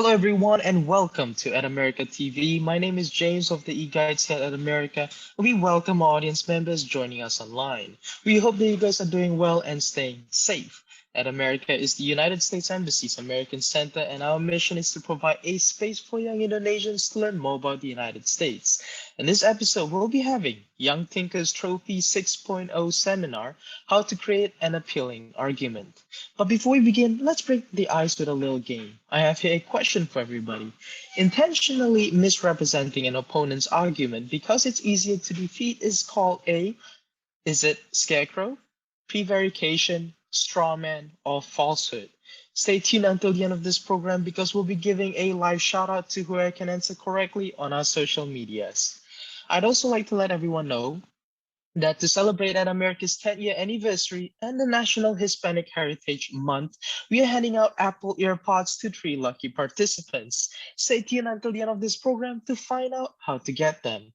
Hello, everyone, and welcome to At America TV. My name is James of the e-guides here at America. We welcome our audience members joining us online. We hope that you guys are doing well and staying safe. At America is the United States Embassy's American Center, and our mission is to provide a space for young Indonesians to learn more about the United States. In this episode, we'll be having Young Thinkers Trophy 6.0 seminar, How to Create an Appealing Argument. But before we begin, let's break the ice with a little game. I have here a question for everybody. Intentionally misrepresenting an opponent's argument because it's easier to defeat is called a, is it scarecrow, prevarication, straw man, or falsehood? Stay tuned until the end of this program because we'll be giving a live shout out to whoever can answer correctly on our social medias. I'd also like to let everyone know that to celebrate at America's 10th year anniversary and the National Hispanic Heritage Month, we are handing out Apple EarPods to 3 lucky participants. Stay tuned until the end of this program to find out how to get them.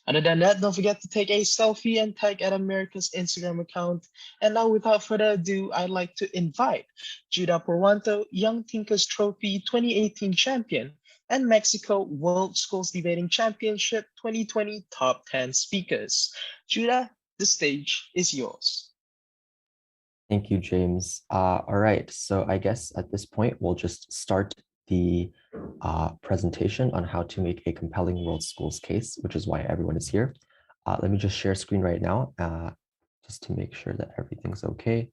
Other than that, don't forget to take a selfie and tag at America's Instagram account. And now, without further ado, I'd like to invite Judah Porwanto, Young Thinkers Trophy 2018 champion, and Mexico World Schools Debating Championship 2020 Top 10 speakers. Judah, the stage is yours. Thank you, James. All right, so I guess at this point, we'll just start the presentation on how to make a compelling world schools case, which is why everyone is here. Let me just share screen right now, just to make sure that everything's okay.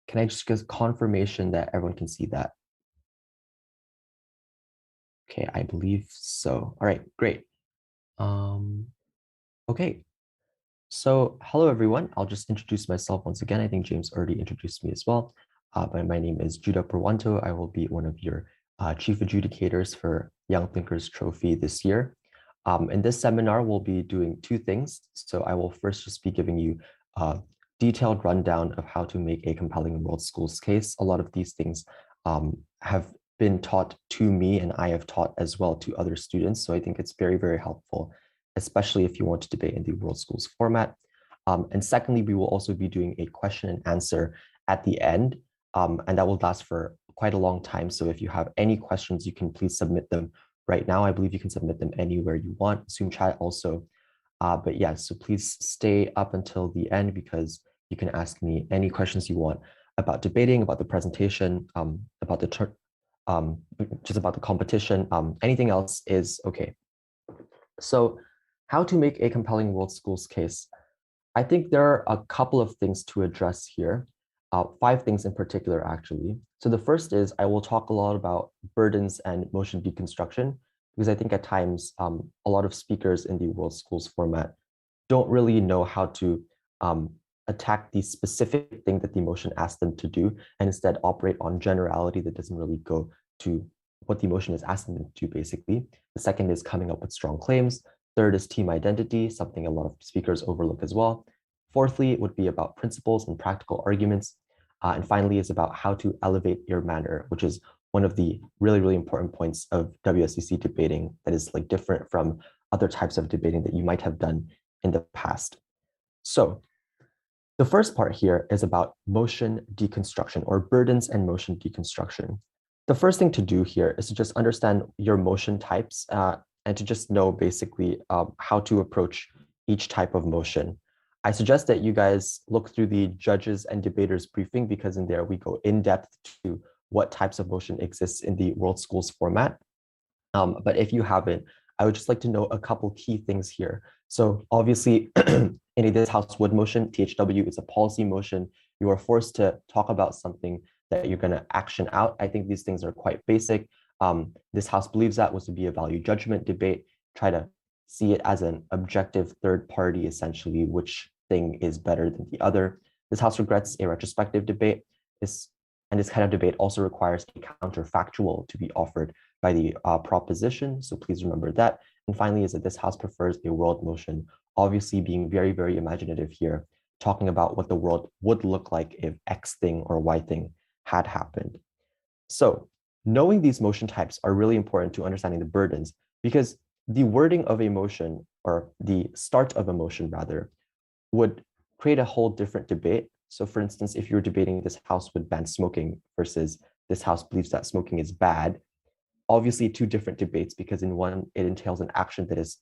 Can I just get confirmation that everyone can see that? Okay, I believe so. All right, great. Okay, so hello, everyone. I'll just introduce myself once again. I think James already introduced me as well. But my name is Judah Purwanto. I will be one of your chief adjudicators for Young Thinkers Trophy this year. In this seminar, we'll be doing two things. So I will first just be giving you a detailed rundown of how to make a compelling world schools case. A lot of these things have been taught to me, and I have taught as well to other students. So I think it's very, very helpful, especially if you want to debate in the world schools format. And secondly, we will also be doing a question and answer at the end, and that will last for quite a long time. So if you have any questions, you can please submit them right now. I believe you can submit them anywhere you want, Zoom chat also. But yeah, so please stay up until the end because you can ask me any questions you want about debating, about the presentation, about the just about the competition, anything else is okay. So how to make a compelling world schools case. I think there are a couple of things to address here, 5 things in particular, actually. So the first is I will talk a lot about burdens and motion deconstruction, because I think at times a lot of speakers in the world schools format don't really know how to attack the specific thing that the motion asks them to do, and instead operate on generality that doesn't really go to what the motion is asking them to do, basically. The second is coming up with strong claims. Third is team identity, something a lot of speakers overlook as well. Fourthly, it would be about principles and practical arguments. And finally, is about how to elevate your manner, which is one of the really, really important points of WSCC debating that is like different from other types of debating that you might have done in the past. So the first part here is about motion deconstruction, or burdens and motion deconstruction. The first thing to do here is to just understand your motion types and to just know basically how to approach each type of motion. I suggest that you guys look through the judges and debaters briefing, because in there we go in depth to what types of motion exists in the world schools format. But if you haven't, I would just like to know a couple key things here. So obviously in a this house would motion, THW is a policy motion. You are forced to talk about something that you're going to action out. I think these things are quite basic. This house believes that was to be a value judgment debate. Try to see it as an objective third party, essentially, which thing is better than the other. This house regrets a retrospective debate. And this kind of debate also requires a counterfactual to be offered by the proposition. So please remember that. And finally is that this house prefers a world motion, obviously being very, very imaginative here, talking about what the world would look like if X thing or Y thing had happened. So knowing these motion types are really important to understanding the burdens, because the wording of a motion, or the start of a motion rather, would create a whole different debate. So for instance, if you're debating this house would ban smoking versus this house believes that smoking is bad, obviously two different debates, because in one, it entails an action that is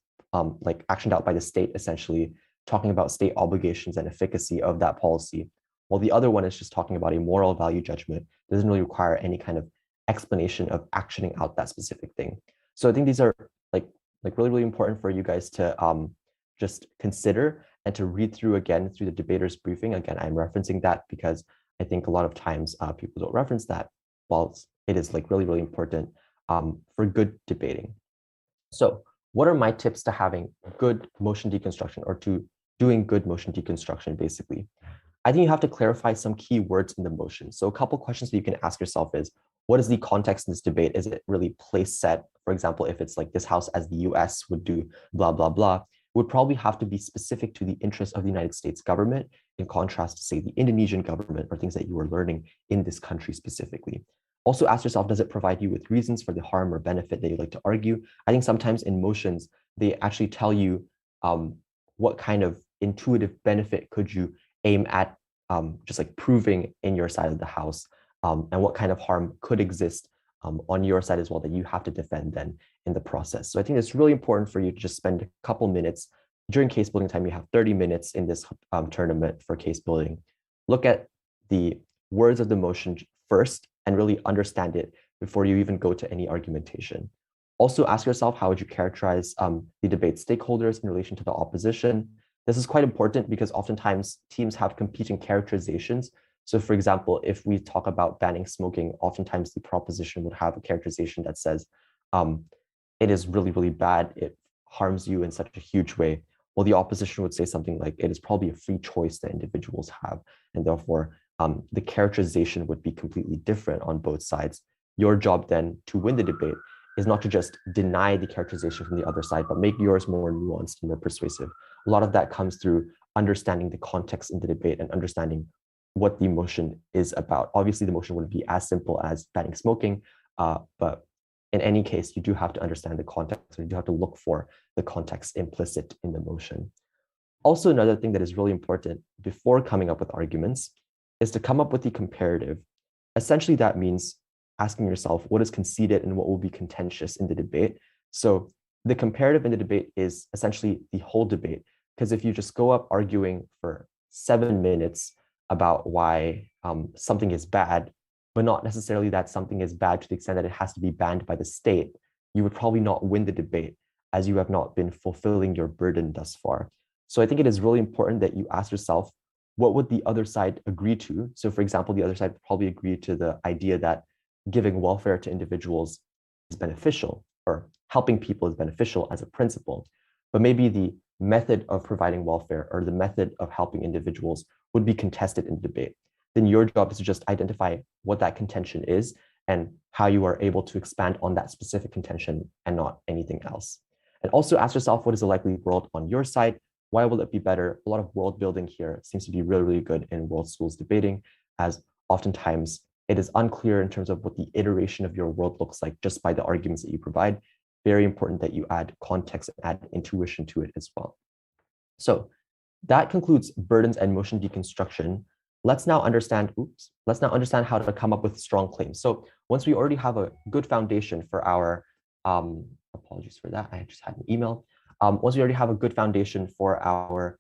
like actioned out by the state, essentially talking about state obligations and efficacy of that policy, while the other one is just talking about a moral value judgment. It doesn't really require any kind of explanation of actioning out that specific thing. So I think these are like really, really important for you guys to just consider and to read through again through the debater's briefing. Again, I'm referencing that because I think a lot of times people don't reference that, while it is like really, really important for good debating. So what are my tips to having good motion deconstruction, or to doing good motion deconstruction, basically? I think you have to clarify some key words in the motion. So a couple questions that you can ask yourself is, what is the context in this debate? Is it really place set? For example, if it's like this house as the US would do, blah, blah, blah, would probably have to be specific to the interests of the United States government, in contrast to, say, the Indonesian government, or things that you are learning in this country specifically. Also ask yourself, does it provide you with reasons for the harm or benefit that you'd like to argue? I think sometimes in motions, they actually tell you what kind of intuitive benefit could you aim at just like proving in your side of the house, and what kind of harm could exist on your side as well that you have to defend then in the process. So I think it's really important for you to just spend a couple minutes during case building time. You have 30 minutes in this tournament for case building. Look at the words of the motion first and really understand it before you even go to any argumentation. Also ask yourself, how would you characterize the debate stakeholders in relation to the opposition? This is quite important because oftentimes teams have competing characterizations. So for example, if we talk about banning smoking, oftentimes the proposition would have a characterization that says, it is really, really bad, it harms you in such a huge way. Well, the opposition would say something like, it is probably a free choice that individuals have, and therefore the characterization would be completely different on both sides. Your job then to win the debate is not to just deny the characterization from the other side, but make yours more nuanced and more persuasive. A lot of that comes through understanding the context in the debate and understanding what the motion is about. Obviously, the motion wouldn't be as simple as banning smoking, but in any case, you do have to understand the context, or you do have to look for the context implicit in the motion. Also, another thing that is really important before coming up with arguments is to come up with the comparative. Essentially, that means asking yourself what is conceded and what will be contentious in the debate. So the comparative in the debate is essentially the whole debate, because if you just go up arguing for 7 minutes about why something is bad, but not necessarily that something is bad to the extent that it has to be banned by the state, you would probably not win the debate, as you have not been fulfilling your burden thus far. So I think it is really important that you ask yourself, what would the other side agree to? So for example, the other side would probably agree to the idea that giving welfare to individuals is beneficial, or helping people is beneficial as a principle. But maybe the method of providing welfare or the method of helping individuals would be contested in the debate. Then your job is to just identify what that contention is and how you are able to expand on that specific contention and not anything else. And also ask yourself, what is the likely world on your side? Why will it be better? A lot of world building here seems to be really, really good in world schools debating, as oftentimes it is unclear in terms of what the iteration of your world looks like just by the arguments that you provide. Very important that you add context and add intuition to it as well. So that concludes burdens and motion deconstruction. Let's now understand how to come up with strong claims. So once we already have a good foundation for our, apologies for that, I just had an email. Once we already have a good foundation for our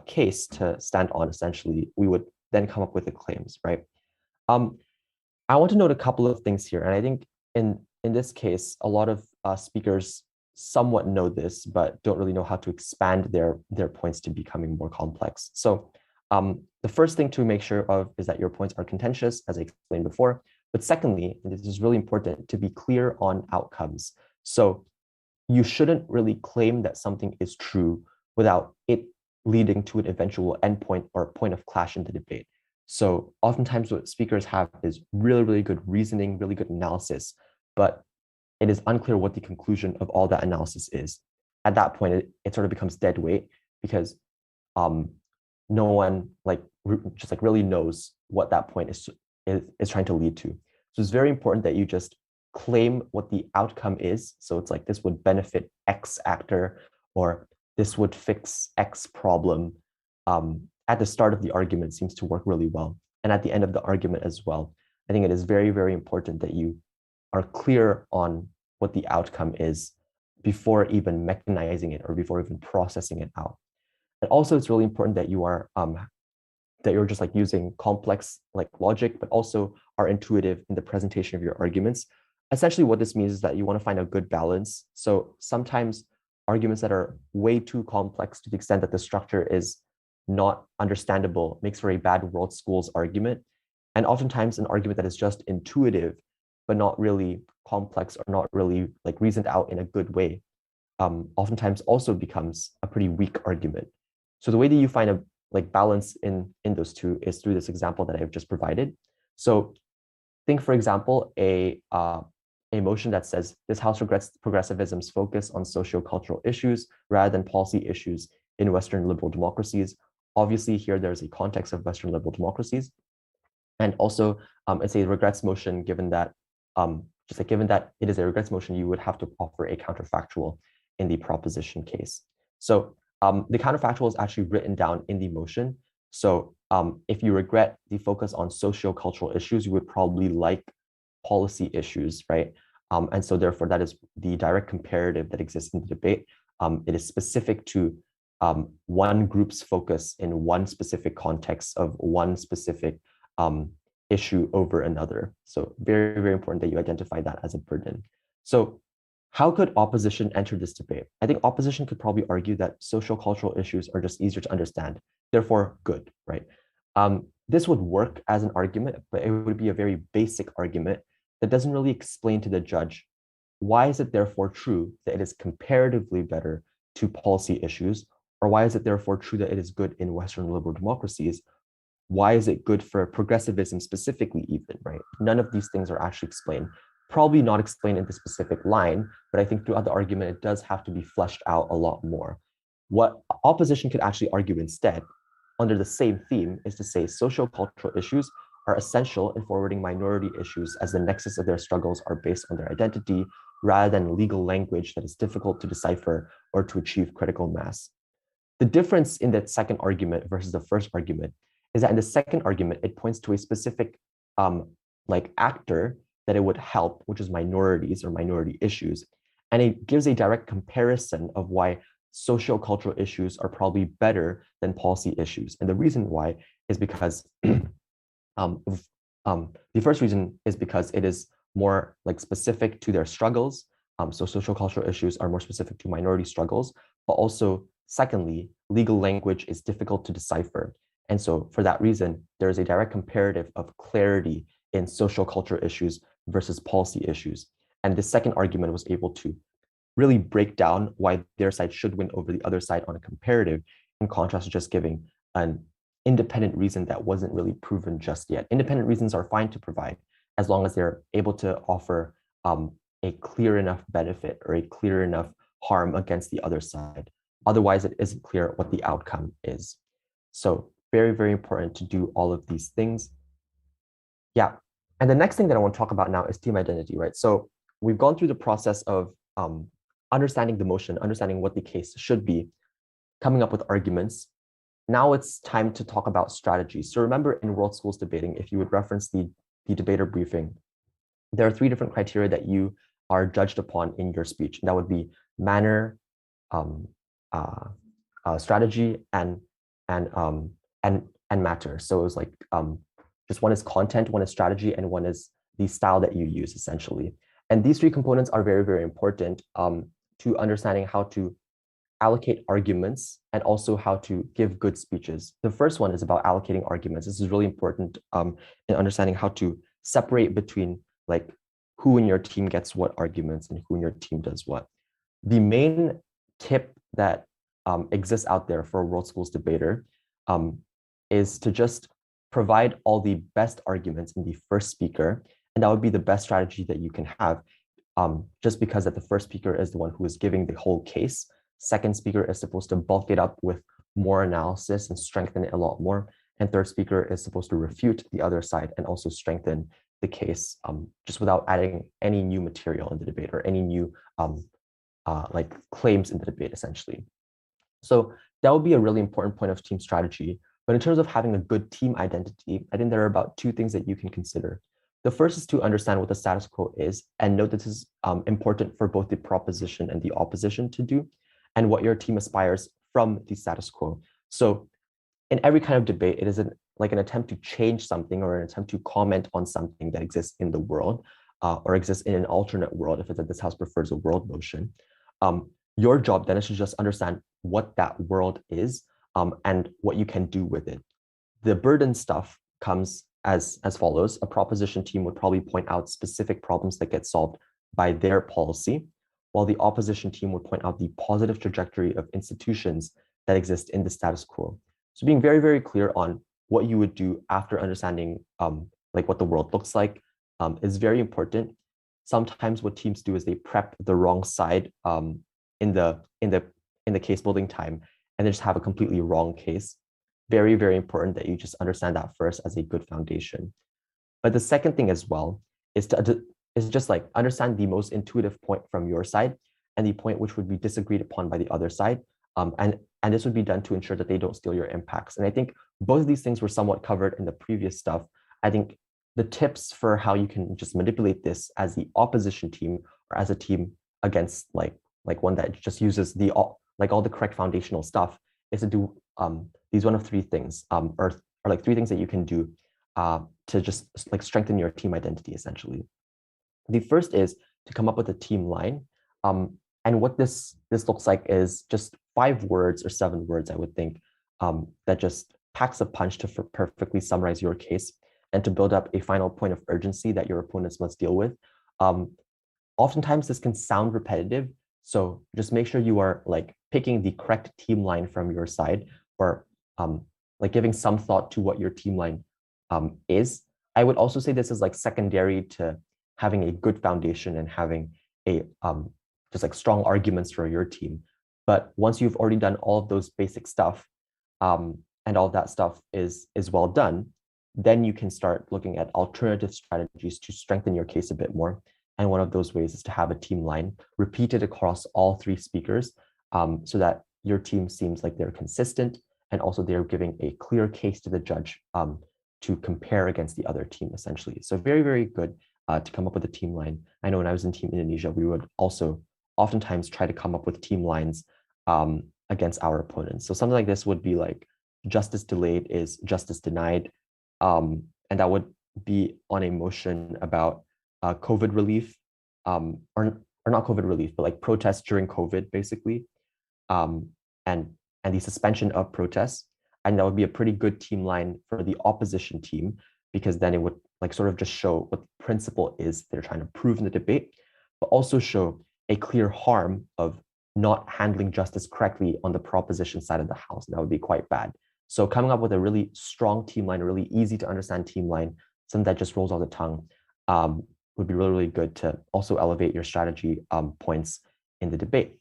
case to stand on, essentially, we would then come up with the claims, right? I want to note a couple of things here, and I think in this case, a lot of speakers somewhat know this, but don't really know how to expand their points to becoming more complex. So the first thing to make sure of is that your points are contentious, as I explained before. But secondly, and this is really important, to be clear on outcomes. So you shouldn't really claim that something is true without it leading to an eventual endpoint or a point of clash in the debate. So oftentimes what speakers have is really, really good reasoning, really good analysis, but it is unclear what the conclusion of all that analysis is. At that point, it sort of becomes dead weight, because no one just really knows what that point is trying to lead to. So it's very important that you just claim what the outcome is. So it's like, this would benefit X actor, or this would fix X problem. At the start of the argument seems to work really well. And at the end of the argument as well. I think it is very, very important that you are clear on what the outcome is before even mechanizing it or before even processing it out. And also, it's really important that you're just like using complex like logic, but also are intuitive in the presentation of your arguments. Essentially, what this means is that you want to find a good balance. So sometimes arguments that are way too complex to the extent that the structure is not understandable makes for a bad world schools argument. And oftentimes an argument that is just intuitive, but not really complex or not really like reasoned out in a good way, oftentimes also becomes a pretty weak argument. So the way that you find a like balance in those two is through this example that I've just provided. So think, for example, a motion that says this House regrets progressivism's focus on socio-cultural issues rather than policy issues in Western liberal democracies. Obviously, here there's a context of Western liberal democracies, and also it's a regrets motion. Given that it is a regrets motion, you would have to offer a counterfactual in the proposition case. So the counterfactual is actually written down in the motion. So if you regret the focus on socio-cultural issues, you would probably like policy issues, right? And so therefore, that is the direct comparative that exists in the debate. It is specific to one group's focus in one specific context of one specific issue over another. So very, very important that you identify that as a burden. So how could opposition enter this debate? I think opposition could probably argue that social cultural issues are just easier to understand, therefore good, right? This would work as an argument, but it would be a very basic argument that doesn't really explain to the judge why is it therefore true that it is comparatively better to policy issues, or why is it therefore true that it is good in Western liberal democracies? Why is it good for progressivism specifically even, right? None of these things are actually explained. Probably not explained in the specific line, but I think throughout the argument, it does have to be fleshed out a lot more. What opposition could actually argue instead, under the same theme, is to say social cultural issues are essential in forwarding minority issues as the nexus of their struggles are based on their identity rather than legal language that is difficult to decipher or to achieve critical mass. The difference in that second argument versus the first argument is that in the second argument, it points to a specific like actor that it would help, which is minorities or minority issues. And it gives a direct comparison of why socio-cultural issues are probably better than policy issues. And the reason why is because the first reason is because it is more like specific to their struggles. So social cultural issues are more specific to minority struggles, but also secondly, legal language is difficult to decipher. And so for that reason, there is a direct comparative of clarity in social cultural issues versus policy issues. And the second argument was able to really break down why their side should win over the other side on a comparative, in contrast to just giving an independent reason that wasn't really proven just yet. Independent reasons are fine to provide as long as they're able to offer a clear enough benefit or a clear enough harm against the other side. Otherwise, it isn't clear what the outcome is. So very, very important to do all of these things. Yeah. And the next thing that I want to talk about now is team identity, right? So we've gone through the process of understanding the motion, understanding what the case should be, coming up with arguments. Now it's time to talk about strategy. So remember in World Schools Debating, if you would reference the debater briefing, there are 3 different criteria that you are judged upon in your speech. And that would be manner, strategy, and matter. So it was like just one is content, one is strategy, and one is the style that you use essentially. And these 3 components are very, very important to understanding how to allocate arguments and also how to give good speeches. The first one is about allocating arguments. This is really important in understanding how to separate between like who in your team gets what arguments and who in your team does what. The main tip that exists out there for a World Schools debater is to just provide all the best arguments in the first speaker, and that would be the best strategy that you can have, just because that the first speaker is the one who is giving the whole case. Second speaker is supposed to bulk it up with more analysis and strengthen it a lot more. And third speaker is supposed to refute the other side and also strengthen the case just without adding any new material in the debate or any new like claims in the debate, essentially. So that would be a really important point of team strategy. But in terms of having a good team identity, I think there are about 2 things that you can consider. The first is to understand what the status quo is and note that this is important for both the proposition and the opposition to do, and what your team aspires from the status quo. So in every kind of debate, it is like an attempt to change something or an attempt to comment on something that exists in the world or exists in an alternate world, if it's that this house prefers a world motion. Your job then is to just understand what that world is and what you can do with it. The burden stuff comes as follows. A proposition team would probably point out specific problems that get solved by their policy, while the opposition team would point out the positive trajectory of institutions that exist in the status quo. So being very, very clear on what you would do after understanding like what the world looks like is very important. Sometimes what teams do is they prep the wrong side in the in the in the case building time, and they just have a completely wrong case. Very, very important that you just understand that first as a good foundation. But the second thing as well is just like understand the most intuitive point from your side and the point which would be disagreed upon by the other side. And this would be done to ensure that they don't steal your impacts. And I think both of these things were somewhat covered in the previous stuff. I think the tips for how you can just manipulate this as the opposition team or as a team against like one that just uses the like all the correct foundational stuff is to do these one of three things or like three things that you can do to just like strengthen your team identity essentially. The first is to come up with a team line. And what this looks like is just 5 words or 7 words, I would think, that just packs a punch to perfectly summarize your case and to build up a final point of urgency that your opponents must deal with. Oftentimes this can sound repetitive, so just make sure you are like picking the correct team line from your side, or like giving some thought to what your team line is. I would also say this is like secondary to having a good foundation and having a just like strong arguments for your team. But once you've already done all of those basic stuff and all of that stuff is well done, then you can start looking at alternative strategies to strengthen your case a bit more. And one of those ways is to have a team line repeated across all 3 speakers so that your team seems like they're consistent and also they're giving a clear case to the judge to compare against the other team, essentially. So very, very good to come up with a team line. I know when I was in Team Indonesia, we would also oftentimes try to come up with team lines against our opponents. So something like this would be like, justice delayed is justice denied. And that would be on a motion about COVID relief, or not COVID relief, but like protests during COVID, basically, and the suspension of protests. And that would be a pretty good team line for the opposition team, because then it would like sort of just show what the principle is they're trying to prove in the debate, but also show a clear harm of not handling justice correctly on the proposition side of the house. And that would be quite bad. So coming up with a really strong team line, a really easy to understand team line, something that just rolls off the tongue, would be really, really good to also elevate your strategy points in the debate.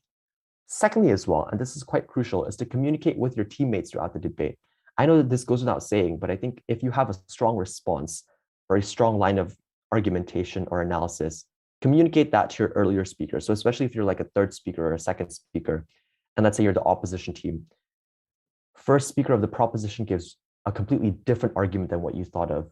Secondly, as well, and this is quite crucial, is to communicate with your teammates throughout the debate. I know that this goes without saying, but I think if you have a strong response or a strong line of argumentation or analysis, communicate that to your earlier speaker. So especially if you're like a third speaker or a second speaker, and let's say you're the opposition team, first speaker of the proposition gives a completely different argument than what you thought of.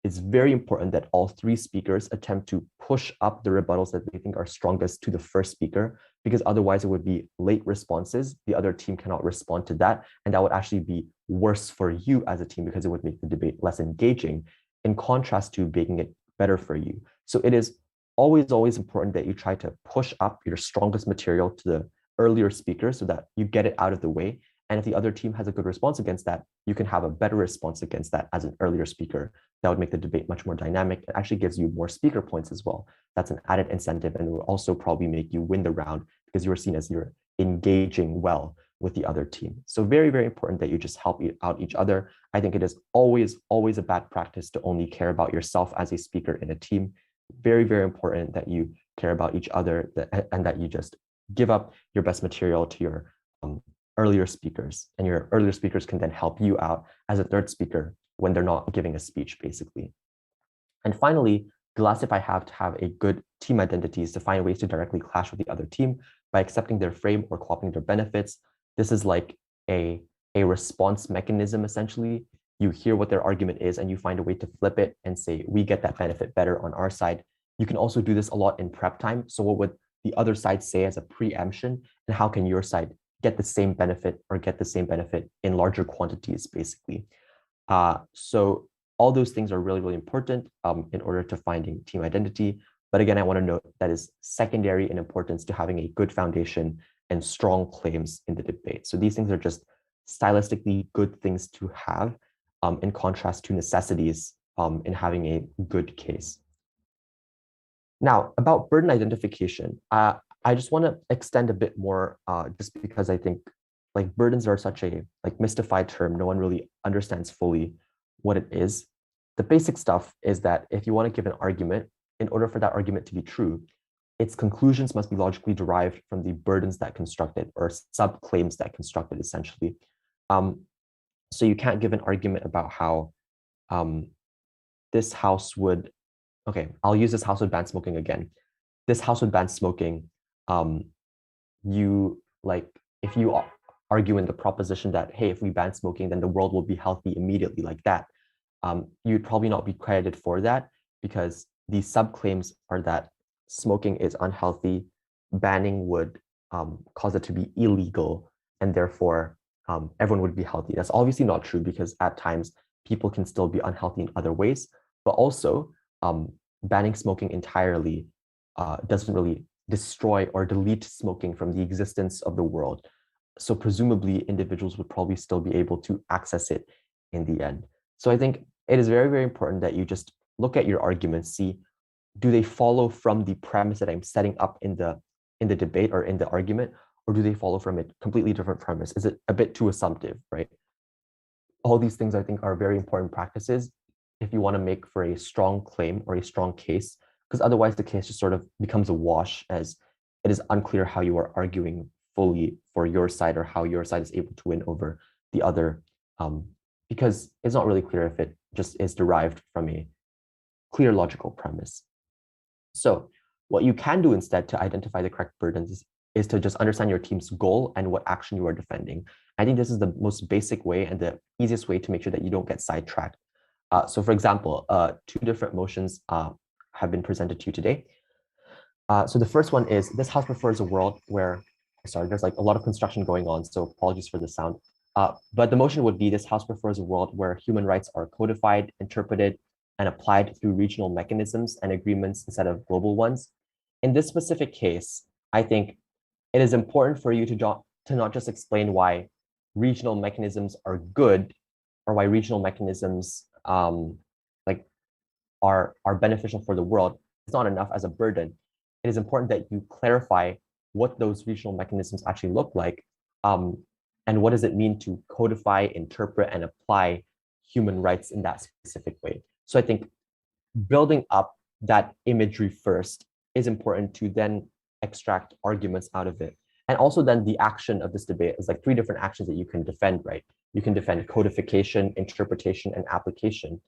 It's very important that all 3 speakers attempt to push up the rebuttals that they think are strongest to the first speaker, because otherwise it would be late responses. The other team cannot respond to that. And that would actually be worse for you as a team because it would make the debate less engaging, in contrast to making it better for you. So it is always, always important that you try to push up your strongest material to the earlier speaker so that you get it out of the way. And if the other team has a good response against that, you can have a better response against that as an earlier speaker. That would make the debate much more dynamic. It actually gives you more speaker points as well. That's an added incentive, and it will also probably make you win the round because you are seen as you're engaging well with the other team. So very, very important that you just help out each other. I think it is always, always a bad practice to only care about yourself as a speaker in a team. Very, very important that you care about each other and that you just give up your best material to your earlier speakers, and your earlier speakers can then help you out as a third speaker when they're not giving a speech, basically. And finally, the last tip I have to have a good team identity is to find ways to directly clash with the other team by accepting their frame or co-opting their benefits. This is like a response mechanism, essentially. you hear what their argument is and you find a way to flip it and say, we get that benefit better on our side. You can also do this a lot in prep time. So what would the other side say as a preemption, and how can your side get the same benefit or get the same benefit in larger quantities, basically. So all those things are really, really important in order to finding team identity. But again, I want to note that is secondary in importance to having a good foundation and strong claims in the debate. So these things are just stylistically good things to have in contrast to necessities in having a good case. Now, about burden identification, I just want to extend a bit more just because I think like burdens are such a like mystified term. No one really understands fully what it is. The basic stuff is that if you want to give an argument, in order for that argument to be true, its conclusions must be logically derived from the burdens that construct it or sub-claims that construct it, essentially. So you can't give an argument about how this house would, okay, I'll use this house would ban smoking again. This house would ban smoking. You like, if you argue in the proposition that, hey, if we ban smoking, then the world will be healthy immediately like that, you'd probably not be credited for that because the subclaims are that smoking is unhealthy, banning would cause it to be illegal, and therefore everyone would be healthy. That's obviously not true because at times people can still be unhealthy in other ways, but also banning smoking entirely doesn't really destroy or delete smoking from the existence of the world. So presumably individuals would probably still be able to access it in the end. So I think it is very, very important that you just look at your arguments, see, do they follow from the premise that I'm setting up in the debate or in the argument, or do they follow from a completely different premise? Is it a bit too assumptive, right? All these things I think are very important practices if you want to make for a strong claim or a strong case, because otherwise the case just sort of becomes a wash as it is unclear how you are arguing fully for your side or how your side is able to win over the other, because it's not really clear if it just is derived from a clear logical premise. So what you can do instead to identify the correct burdens is to just understand your team's goal and what action you are defending. I think this is the most basic way and the easiest way to make sure that you don't get sidetracked. So for example, two different motions have been presented to you today. So the first one is this house prefers a world where, sorry, there's like a lot of construction going on, so apologies for the sound. But the motion would be this house prefers a world where human rights are codified, interpreted, and applied through regional mechanisms and agreements instead of global ones. In this specific case, I think it is important for you to not just explain why regional mechanisms are good or why regional mechanisms like are beneficial for the world. It's not enough as a burden. It is important that you clarify what those regional mechanisms actually look like, and what does it mean to codify, interpret, and apply human rights in that specific way. So I think building up that imagery first is important to then extract arguments out of it. And also then the action of this debate is like three different actions that you can defend, right? You can defend codification, interpretation, and application.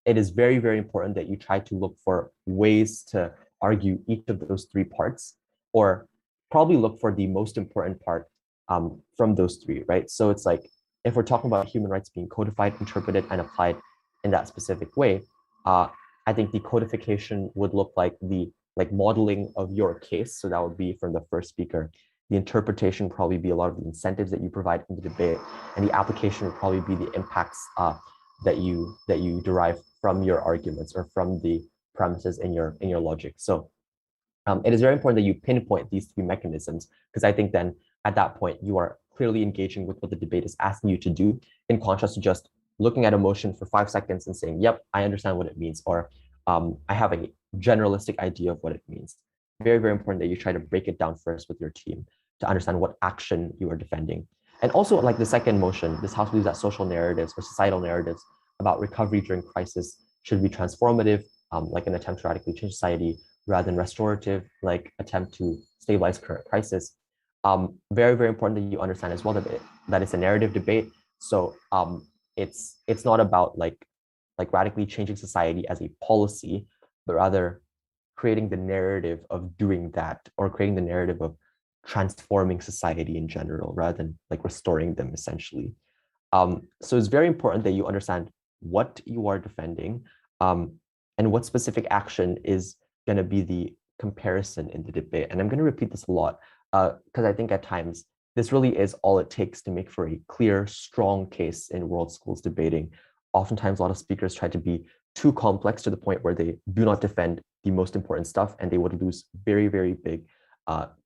It is very, very important that you try to look for ways to argue each of those three parts, or probably look for the most important part from those three, right? So it's like, if we're talking about human rights being codified, interpreted, and applied in that specific way, I think the codification would look like the modeling of your case. So that would be from the first speaker. The interpretation probably be a lot of the incentives that you provide in the debate, and the application would probably be the impacts that you derive from your arguments or from the premises in your logic. So it is very important that you pinpoint these three mechanisms, because I think then at that point you are clearly engaging with what the debate is asking you to do, in contrast to just looking at a motion for 5 seconds and saying, yep, I understand what it means, or I have a generalistic idea of what it means. Very, very important that you try to break it down first with your team to understand what action you are defending. And also, like the second motion, this house believes that social narratives or societal narratives about recovery during crisis should be transformative, like an attempt to radically change society, rather than restorative, like attempt to stabilize current crisis. Very, very important that you understand as well that it's a narrative debate. So it's not about like radically changing society as a policy, but rather creating the narrative of doing that, or creating the narrative of transforming society in general, rather than like restoring them essentially. So it's very important that you understand what you are defending, um, and what specific action is going to be the comparison in the debate. And I'm going to repeat this a lot because I think at times this really is all it takes to make for a clear, strong case in world schools debating. Oftentimes, a lot of speakers try to be too complex to the point where they do not defend the most important stuff, and they would lose very, very big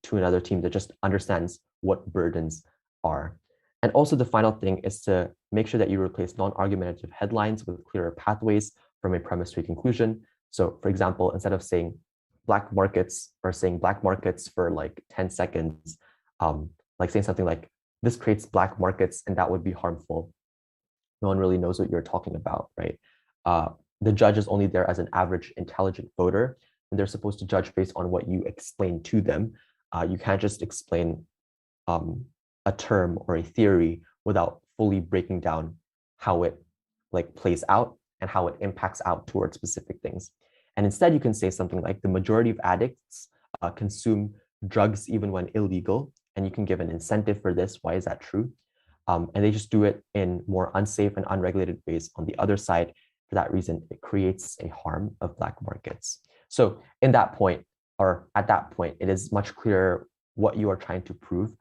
to another team that just understands what burdens are. And also the final thing is to make sure that you replace non-argumentative headlines with clearer pathways from a premise to a conclusion. So for example, instead of saying black markets or saying black markets for like 10 seconds, like saying something like, this creates black markets and that would be harmful. No one really knows what you're talking about, right? Uh, the judge is only there as an average intelligent voter, and they're supposed to judge based on what you explain to them. You can't just explain um, a term or a theory without fully breaking down how it like plays out and how it impacts out towards specific things. And instead, you can say something like the majority of addicts consume drugs even when illegal, and you can give an incentive for this. Why is that true? And they just do it in more unsafe and unregulated ways. On the other side, for that reason, it creates a harm of black markets. So in that point, or at that point, it is much clearer what you are trying to prove.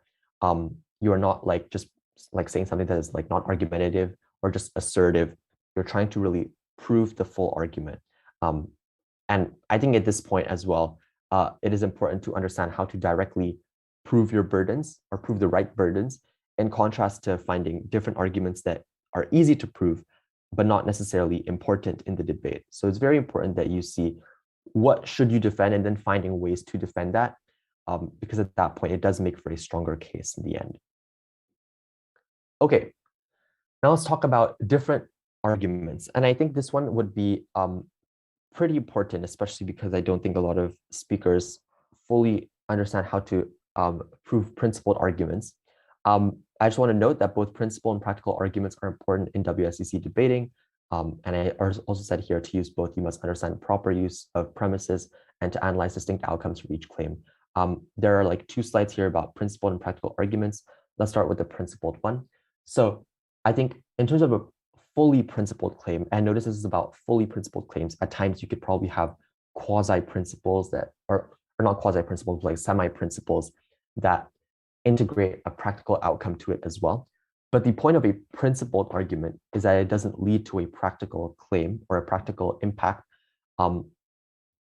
You are not like just like saying something that is like not argumentative or just assertive. You're trying to really prove the full argument. Um, and I think at this point as well, it is important to understand how to directly prove your burdens or prove the right burdens, in contrast to finding different arguments that are easy to prove, but not necessarily important in the debate. So it's very important that you see what should you defend and then finding ways to defend that, because at that point, it does make for a stronger case in the end. Okay, now let's talk about different arguments. And I think this one would be pretty important, especially because I don't think a lot of speakers fully understand how to prove principled arguments. I just want to note that both principled and practical arguments are important in WSEC debating. And I also said here to use both, you must understand proper use of premises and to analyze distinct outcomes from each claim. There are like 2 slides here about principled and practical arguments. Let's start with the principled one. So I think in terms of a fully principled claim, and notice this is about fully principled claims, at times you could probably have quasi-principles that are, or not quasi-principles, like semi-principles that integrate a practical outcome to it as well. But the point of a principled argument is that it doesn't lead to a practical claim or a practical impact.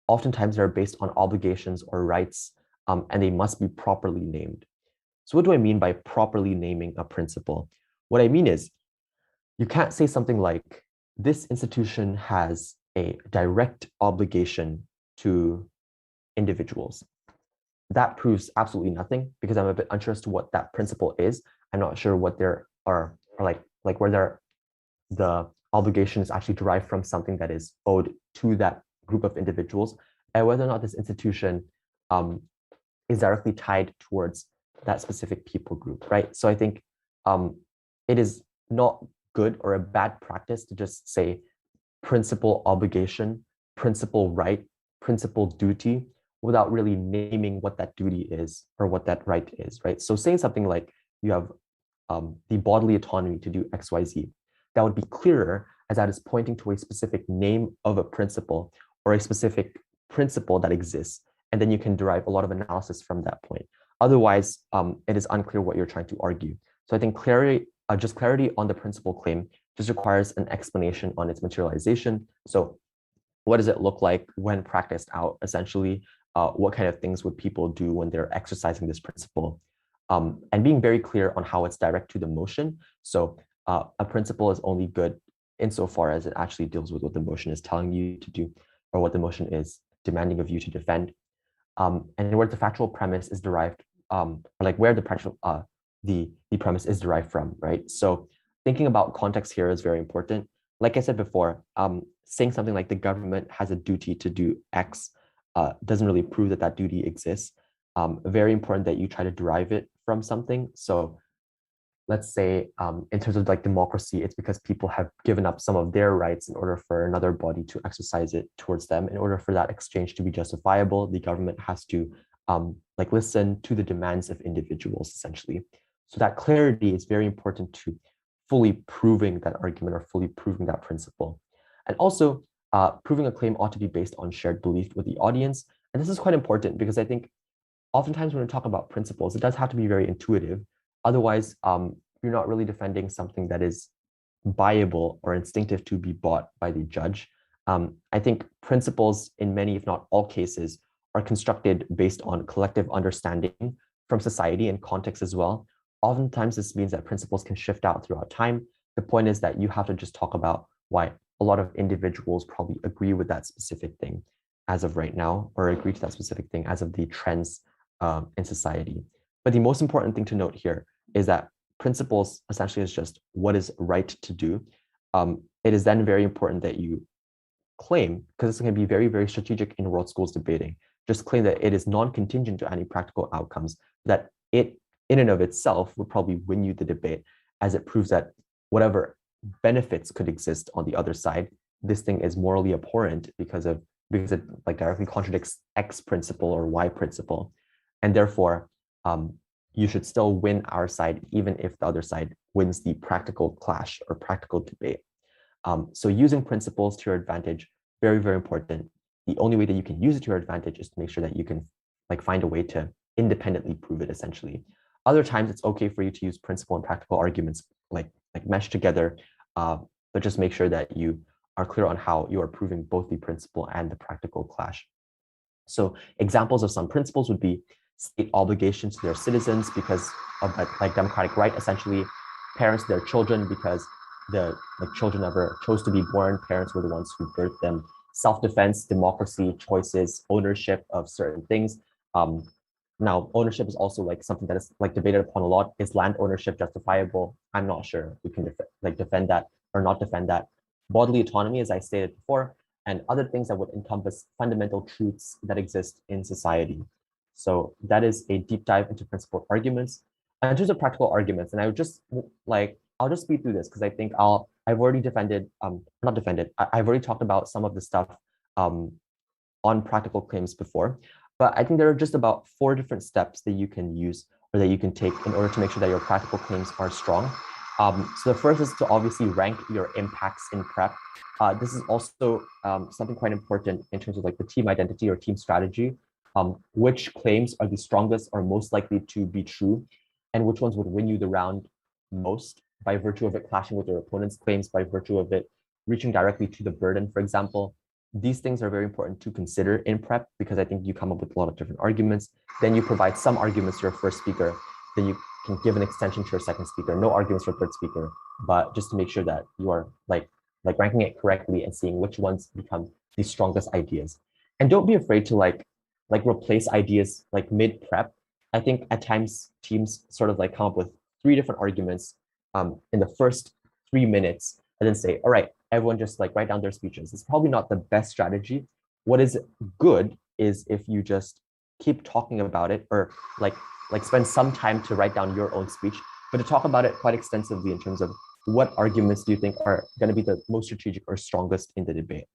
Oftentimes they're based on obligations or rights, and they must be properly named. So what do I mean by properly naming a principle? What I mean is you can't say something like, this institution has a direct obligation to individuals. That proves absolutely nothing because I'm a bit unsure as to what that principle is. I'm not sure what there are, or like where the obligation is actually derived from something that is owed to that group of individuals, and whether or not this institution is directly tied towards that specific people group, right? So I think it is not good or a bad practice to just say principal obligation, principal right, principal duty, without really naming what that duty is or what that right is, right? So saying something like you have the bodily autonomy to do X, Y, Z, that would be clearer as that is pointing to a specific name of a principle or a specific principle that exists. And then you can derive a lot of analysis from that point. Otherwise, it is unclear what you're trying to argue. So I think clarity, just clarity on the principle claim just requires an explanation on its materialization. So what does it look like when practiced out, essentially? What kind of things would people do when they're exercising this principle? And being very clear on how it's direct to the motion. So a principle is only good insofar as it actually deals with what the motion is telling you to do or what the motion is demanding of you to defend. And where the factual premise is derived, or like where the practical, the premise is derived from, right? So thinking about context here is very important. Like I said before, saying something like the government has a duty to do X doesn't really prove that that duty exists. Very important that you try to derive it from something. So let's say in terms of like democracy, it's because people have given up some of their rights in order for another body to exercise it towards them. In order for that exchange to be justifiable, the government has to like listen to the demands of individuals, essentially. So that clarity is very important to fully proving that argument or fully proving that principle. And also, proving a claim ought to be based on shared belief with the audience. And this is quite important because I think oftentimes when we talk about principles, it does have to be very intuitive. Otherwise, you're not really defending something that is buyable or instinctive to be bought by the judge. I think principles in many, if not all cases, are constructed based on collective understanding from society and context as well. Oftentimes, this means that principles can shift out throughout time. The point is that you have to just talk about why a lot of individuals probably agree with that specific thing as of right now, or agree to that specific thing as of the trends in society. But the most important thing to note here is that principles essentially is just what is right to do. It is then very important that you claim, because this can be very, very strategic in world schools debating, just claim that it is non-contingent to any practical outcomes, that it in and of itself would probably win you the debate, as it proves that whatever benefits could exist on the other side, this thing is morally abhorrent because it like directly contradicts X principle or Y principle. And therefore, you should still win our side, even if the other side wins the practical clash or practical debate. So using principles to your advantage, very, very important. The only way that you can use it to your advantage is to make sure that you can like find a way to independently prove it, essentially. Other times it's okay for you to use principle and practical arguments like mesh together, but just make sure that you are clear on how you are proving both the principle and the practical clash. So examples of some principles would be state obligations to their citizens because of like democratic right, essentially parents to their children because the children never chose to be born, parents were the ones who birthed them, self-defense, democracy, choices, ownership of certain things. Now, ownership is also like something that is like debated upon a lot. Is land ownership justifiable? I'm not sure we can defend that or not defend that. Bodily autonomy, as I stated before, and other things that would encompass fundamental truths that exist in society. So that is a deep dive into principled arguments. And in terms of practical arguments, and I would just I'll just speed through this because I think I've already defended, not defended, I've already talked about some of the stuff on practical claims before, but I think there are just about 4 different steps that you can use or that you can take in order to make sure that your practical claims are strong. So the first is to obviously rank your impacts in prep. This is also something quite important in terms of like the team identity or team strategy. Which claims are the strongest or most likely to be true, and which ones would win you the round most by virtue of it clashing with your opponent's claims, by virtue of it reaching directly to the burden, for example. These things are very important to consider in prep because I think you come up with a lot of different arguments. Then you provide some arguments to your first speaker. Then you can give an extension to your second speaker. No arguments for third speaker, but just to make sure that you are like ranking it correctly and seeing which ones become the strongest ideas. And don't be afraid to like replace ideas like mid prep. I think at times teams sort of like come up with 3 different arguments in the first 3 minutes and then say, all right, everyone just like write down their speeches. It's probably not the best strategy. What is good is if you just keep talking about it or like spend some time to write down your own speech, but to talk about it quite extensively in terms of what arguments do you think are going to be the most strategic or strongest in the debate.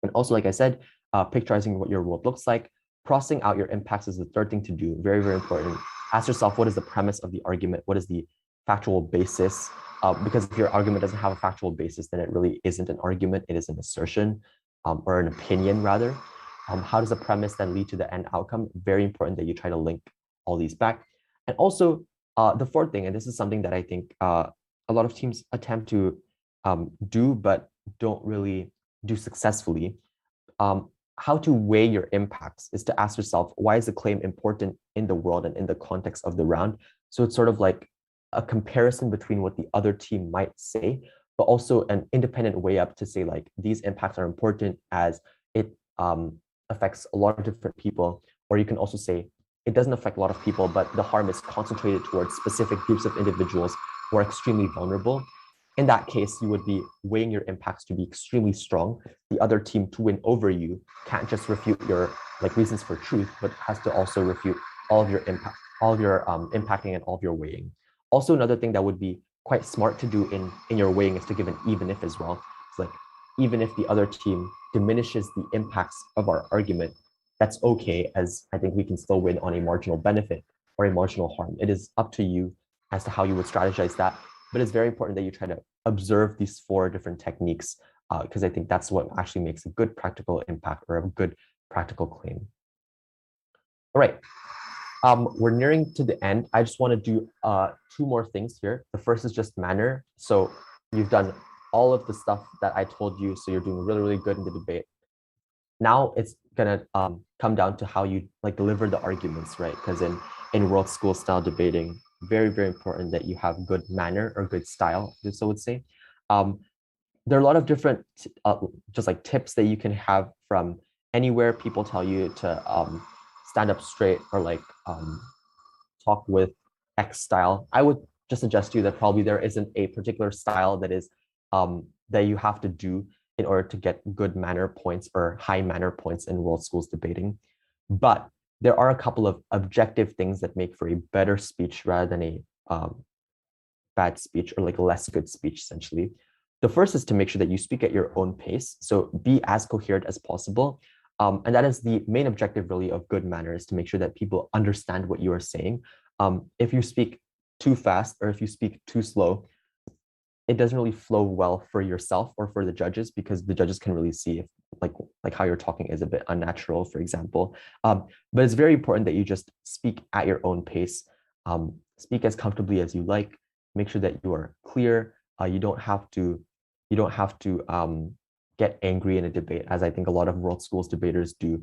And also, like I said, picturizing what your world looks like, crossing out your impacts is the third thing to do. Very, very important. Ask yourself, what is the premise of the argument? What is the factual basis? Because if your argument doesn't have a factual basis, then it really isn't an argument. It is an assertion or an opinion, rather. How does the premise then lead to the end outcome? Very important that you try to link all these back. And also, the fourth thing, and this is something that I think a lot of teams attempt to do, but don't really do successfully. How to weigh your impacts is to ask yourself, why is the claim important in the world and in the context of the round? So it's sort of like a comparison between what the other team might say, but also an independent way up to say like these impacts are important as it affects a lot of different people. Or you can also say it doesn't affect a lot of people, but the harm is concentrated towards specific groups of individuals who are extremely vulnerable. In that case, you would be weighing your impacts to be extremely strong. The other team to win over you can't just refute your like reasons for truth, but has to also refute all of your impact, all of your impacting and all of your weighing. Also, another thing that would be quite smart to do in your weighing is to give an even if as well. It's like even if the other team diminishes the impacts of our argument, that's okay, as I think we can still win on a marginal benefit or a marginal harm. It is up to you as to how you would strategize that. but it's very important that you try to observe these 4 different techniques because I think that's what actually makes a good practical impact or a good practical claim. All right. We're nearing to the end. I just want to do 2 more things here. The first is just manner. So you've done all of the stuff that I told you, so you're doing really, really good in the debate. Now it's gonna come down to how you like deliver the arguments, right? Because in world school style debating, very, very important that you have good manner or good style, so I would say. There are a lot of different just like tips that you can have from anywhere. People tell you to stand up straight or like talk with X style. I would just suggest to you that probably there isn't a particular style that is that you have to do in order to get good manner points or high manner points in world schools debating. But there are a couple of objective things that make for a better speech rather than a bad speech or like a less good speech, essentially. The first is to make sure that you speak at your own pace. So be as coherent as possible. And that is the main objective really of good manners, to make sure that people understand what you are saying. If you speak too fast or if you speak too slow, it doesn't really flow well for yourself or for the judges, because the judges can really see if like how you're talking is a bit unnatural, for example. But it's very important that you just speak at your own pace, speak as comfortably as you like, make sure that you are clear. You don't have to get angry in a debate, as I think a lot of world schools debaters do.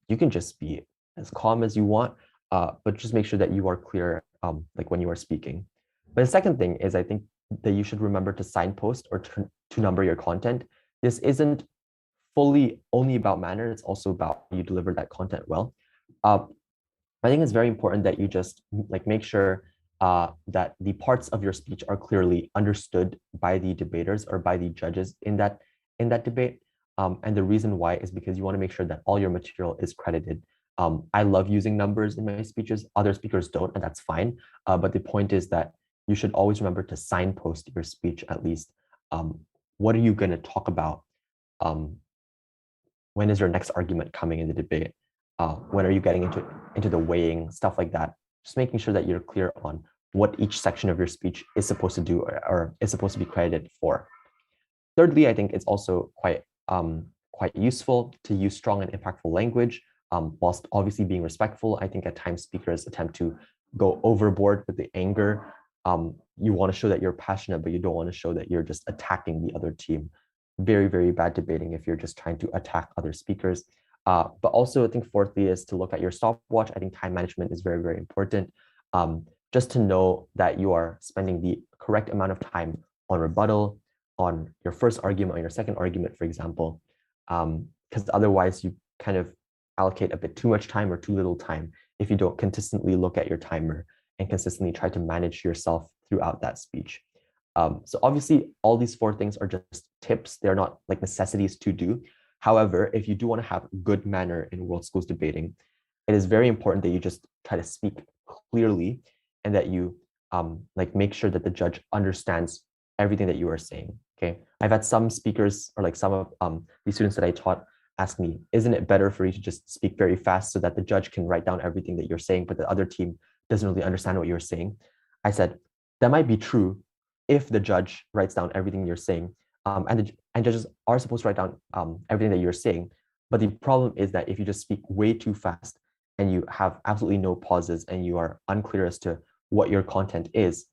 You can just be as calm as you want, but just make sure that you are clear, like when you are speaking. But the second thing is, I think that you should remember to signpost or to number your content. This isn't fully only about manner, it's also about you deliver that content well. I think it's very important that you just like make sure that the parts of your speech are clearly understood by the debaters or by the judges in that debate. And the reason why is because you want to make sure that all your material is credited. I love using numbers in my speeches. Other speakers don't, and that's fine. But the point is that you should always remember to signpost your speech at least. What are you going to talk about? When is your next argument coming in the debate? When are you getting into the weighing, stuff like that? Just making sure that you're clear on what each section of your speech is supposed to do or is supposed to be credited for. Thirdly, I think it's also quite useful to use strong and impactful language, whilst obviously being respectful. I think at times speakers attempt to go overboard with the anger. You want to show that you're passionate, but you don't want to show that you're just attacking the other team. Very, very bad debating if you're just trying to attack other speakers. But also, I think fourthly is to look at your stopwatch. I think time management is very, very important. Just to know that you are spending the correct amount of time on rebuttal, on your first argument, on your second argument, for example, because otherwise you kind of allocate a bit too much time or too little time if you don't consistently look at your timer and consistently try to manage yourself throughout that speech. So obviously, all these 4 things are just tips. They're not like necessities to do. However, if you do want to have good manner in world schools debating, it is very important that you just try to speak clearly and that you like make sure that the judge understands everything that you are saying. Okay, I've had some speakers or like some of the students that I taught ask me, isn't it better for you to just speak very fast so that the judge can write down everything that you're saying, but the other team doesn't really understand what you're saying? I said, that might be true if the judge writes down everything you're saying, and judges are supposed to write down everything that you're saying. But the problem is that if you just speak way too fast and you have absolutely no pauses and you are unclear as to what your content is,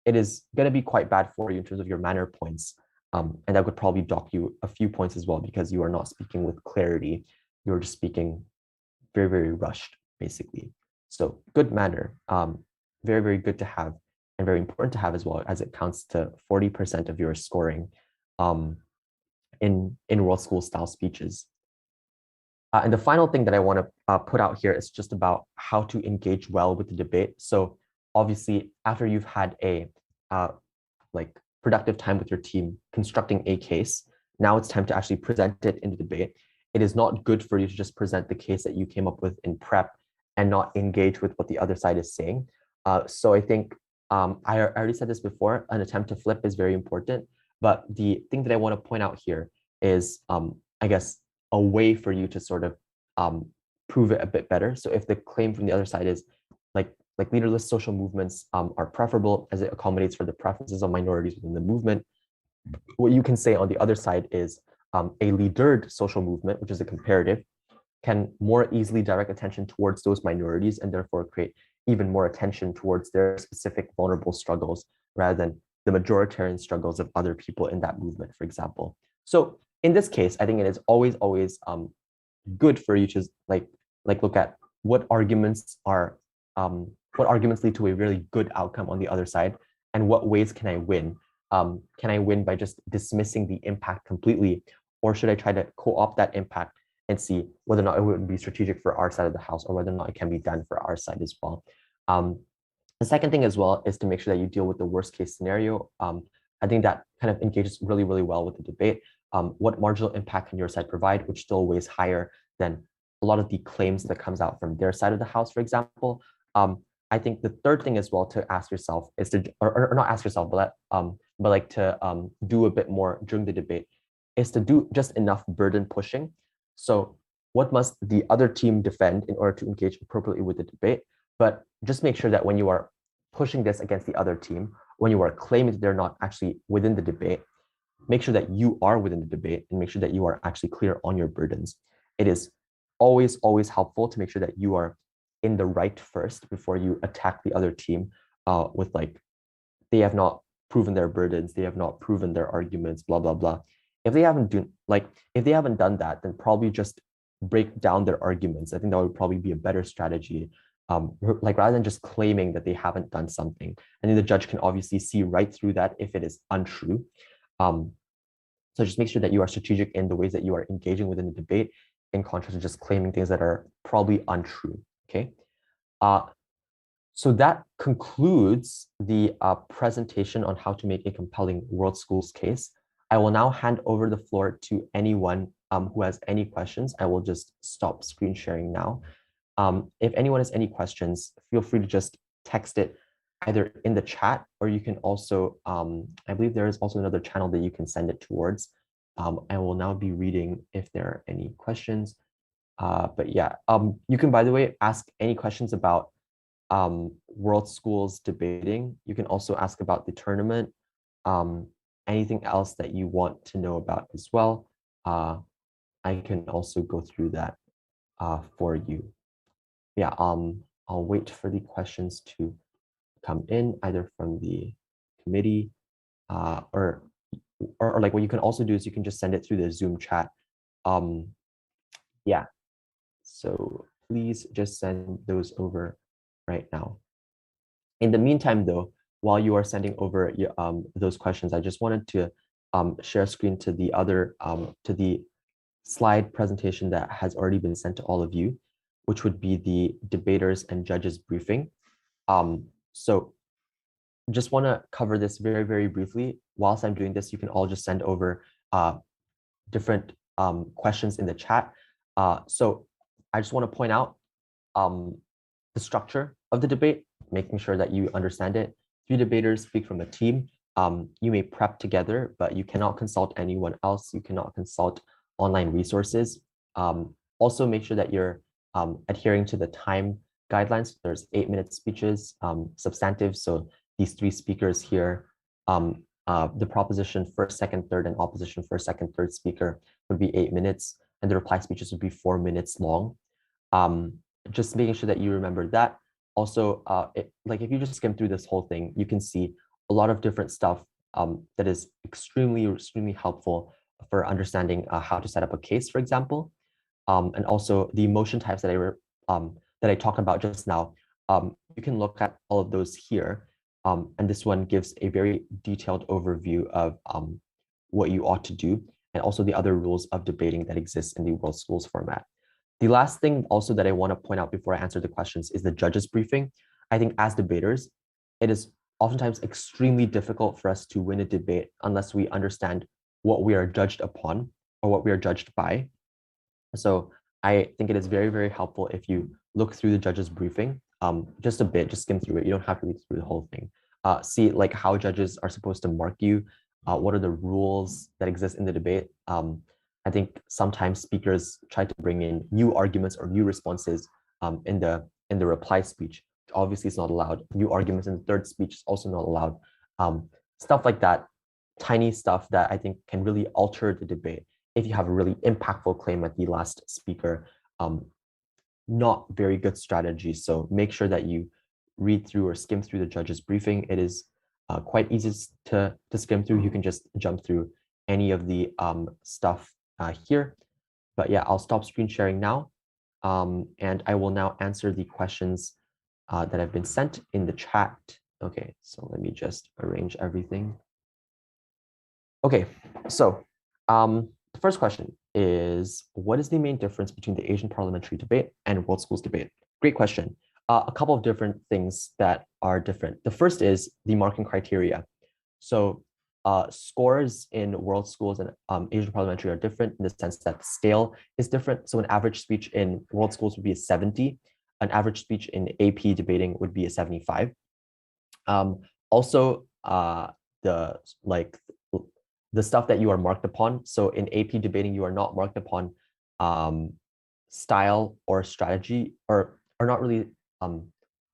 it is going to be quite bad for you in terms of your manner points. And that would probably dock you a few points as well, because you are not speaking with clarity. You're just speaking very, very rushed, basically. So good manner, very, very good to have and very important to have as well, as it counts to 40% of your scoring in world school style speeches. And the final thing that I want to put out here is just about how to engage well with the debate. So obviously, after you've had a like productive time with your team constructing a case, now it's time to actually present it in the debate. It is not good for you to just present the case that you came up with in prep and not engage with what the other side is saying. So I think I already said this before, an attempt to flip is very important. But the thing that I want to point out here is, I guess, a way for you to sort of prove it a bit better. So if the claim from the other side is like like leaderless social movements are preferable as it accommodates for the preferences of minorities within the movement. What you can say on the other side is a leadered social movement, which is a comparative, can more easily direct attention towards those minorities and therefore create even more attention towards their specific vulnerable struggles rather than the majoritarian struggles of other people in that movement, for example. So in this case, I think it is always good for you to look at what arguments lead to a really good outcome on the other side, and what ways can I win? Can I win by just dismissing the impact completely, or should I try to co-opt that impact and see whether or not it would be strategic for our side of the house, or whether or not it can be done for our side as well? The second thing as well is to make sure that you deal with the worst case scenario. I think that kind of engages really well with the debate. What marginal impact can your side provide, which still weighs higher than a lot of the claims that comes out from their side of the house, for example. I think the third thing as well to ask yourself is to, or not ask yourself, but like to do a bit more during the debate, is to do just enough burden pushing. So what must the other team defend in order to engage appropriately with the debate? But just make sure that when you are pushing this against the other team, when you are claiming that they're not actually within the debate, make sure that you are within the debate and make sure that you are actually clear on your burdens. It is always helpful to make sure that you are in the right first before you attack the other team with like, they have not proven their burdens, they have not proven their arguments, blah, blah, blah. If they haven't done that, then probably just break down their arguments. I think that would probably be a better strategy. Like rather than just claiming that they haven't done something. And then the judge can obviously see right through that if it is untrue. So just make sure that you are strategic in the ways that you are engaging within the debate, in contrast to just claiming things that are probably untrue, okay? So that concludes the presentation on how to make a compelling world schools case. I will now hand over the floor to anyone who has any questions. I will just stop screen sharing now. If anyone has any questions, feel free to just text it either in the chat, or you can also, I believe there is also another channel that you can send it towards. I will now be reading if there are any questions. But yeah, you can, by the way, ask any questions about world schools debating. You can also ask about the tournament, anything else that you want to know about as well. I can also go through that for you. Yeah, I'll wait for the questions to come in either from the committee or like what you can also do is you can just send it through the Zoom chat. Yeah, so please just send those over right now. In the meantime, though, while you are sending over those questions, I just wanted to share screen to the other to the slide presentation that has already been sent to all of you, which would be the debaters and judges briefing. So just want to cover this very briefly. Whilst I'm doing this, you can all just send over different questions in the chat. So I just want to point out the structure of the debate, making sure that you understand it. 3 debaters speak from a team. You may prep together, but you cannot consult anyone else. You cannot consult online resources. Also make sure that you're adhering to the time guidelines. There's 8-minute speeches, substantive. So these 3 speakers here, the proposition first, second, third, and opposition first, second, third speaker would be 8 minutes, and the reply speeches would be 4 minutes long. Just making sure that you remember that. Also, like if you just skim through this whole thing, you can see a lot of different stuff that is extremely helpful for understanding how to set up a case, for example. And also the motion types that I talked about just now. You can look at all of those here. And this one gives a very detailed overview of what you ought to do, and also the other rules of debating that exist in the World Schools format. The last thing also that I want to point out before I answer the questions is the judges briefing. I think as debaters, it is oftentimes extremely difficult for us to win a debate unless we understand what we are judged upon or what we are judged by. So I think it is very helpful if you look through the judges briefing just a bit, just skim through it. You don't have to read through the whole thing. See like how judges are supposed to mark you, what are the rules that exist in the debate. I think sometimes speakers try to bring in new arguments or new responses in the reply speech obviously it's not allowed. New arguments in the third speech is also not allowed. Stuff like that, tiny stuff that I think can really alter the debate if you have a really impactful claim at the last speaker. Not very good strategy. So make sure that you read through or skim through the judge's briefing. It is quite easy to skim through. You can just jump through any of the stuff here. But yeah, I'll stop screen sharing now. And I will now answer the questions that have been sent in the chat. Okay, so let me just arrange everything. Okay, so the first question is, what is the main difference between the Asian parliamentary debate and World Schools debate? Great question. A couple of different things that are different. The first is the marking criteria. So scores in World Schools and Asian parliamentary are different in the sense that the scale is different. So an average speech in World Schools would be a 70. An average speech in AP debating would be a 75. Also, the stuff that you are marked upon. So in AP debating, you are not marked upon style or strategy, or not really,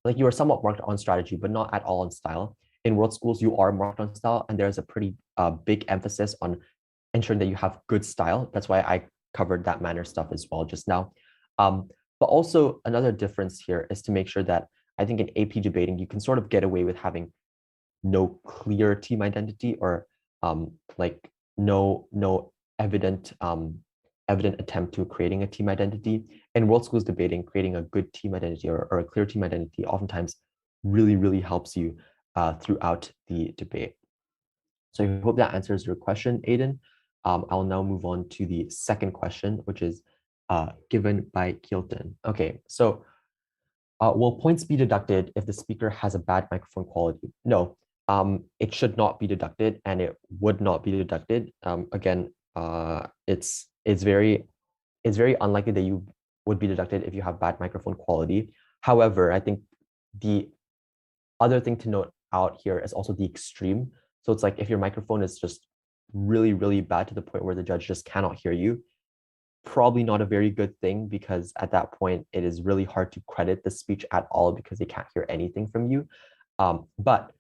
like you are somewhat marked on strategy, but not at all on style. In World Schools, you are marked on style, and there's a pretty big emphasis on ensuring that you have good style. That's why I covered that manner stuff as well just now. But also another difference here is to make sure that I think in AP debating, you can sort of get away with having no clear team identity, or like no evident attempt to creating a team identity. In World Schools debating, creating a good team identity or a clear team identity oftentimes really helps you throughout the debate. So I hope that answers your question, Aiden. I'll now move on to the second question, which is given by Kilton. Okay, so will points be deducted if the speaker has a bad microphone quality? No, it should not be deducted, and it would not be deducted. Again, it's very unlikely that you would be deducted if you have bad microphone quality. However, I think the other thing to note out here is also the extreme. So it's like if your microphone is just really bad to the point where the judge just cannot hear you, probably not a very good thing, because at that point it is really hard to credit the speech at all because they can't hear anything from you. But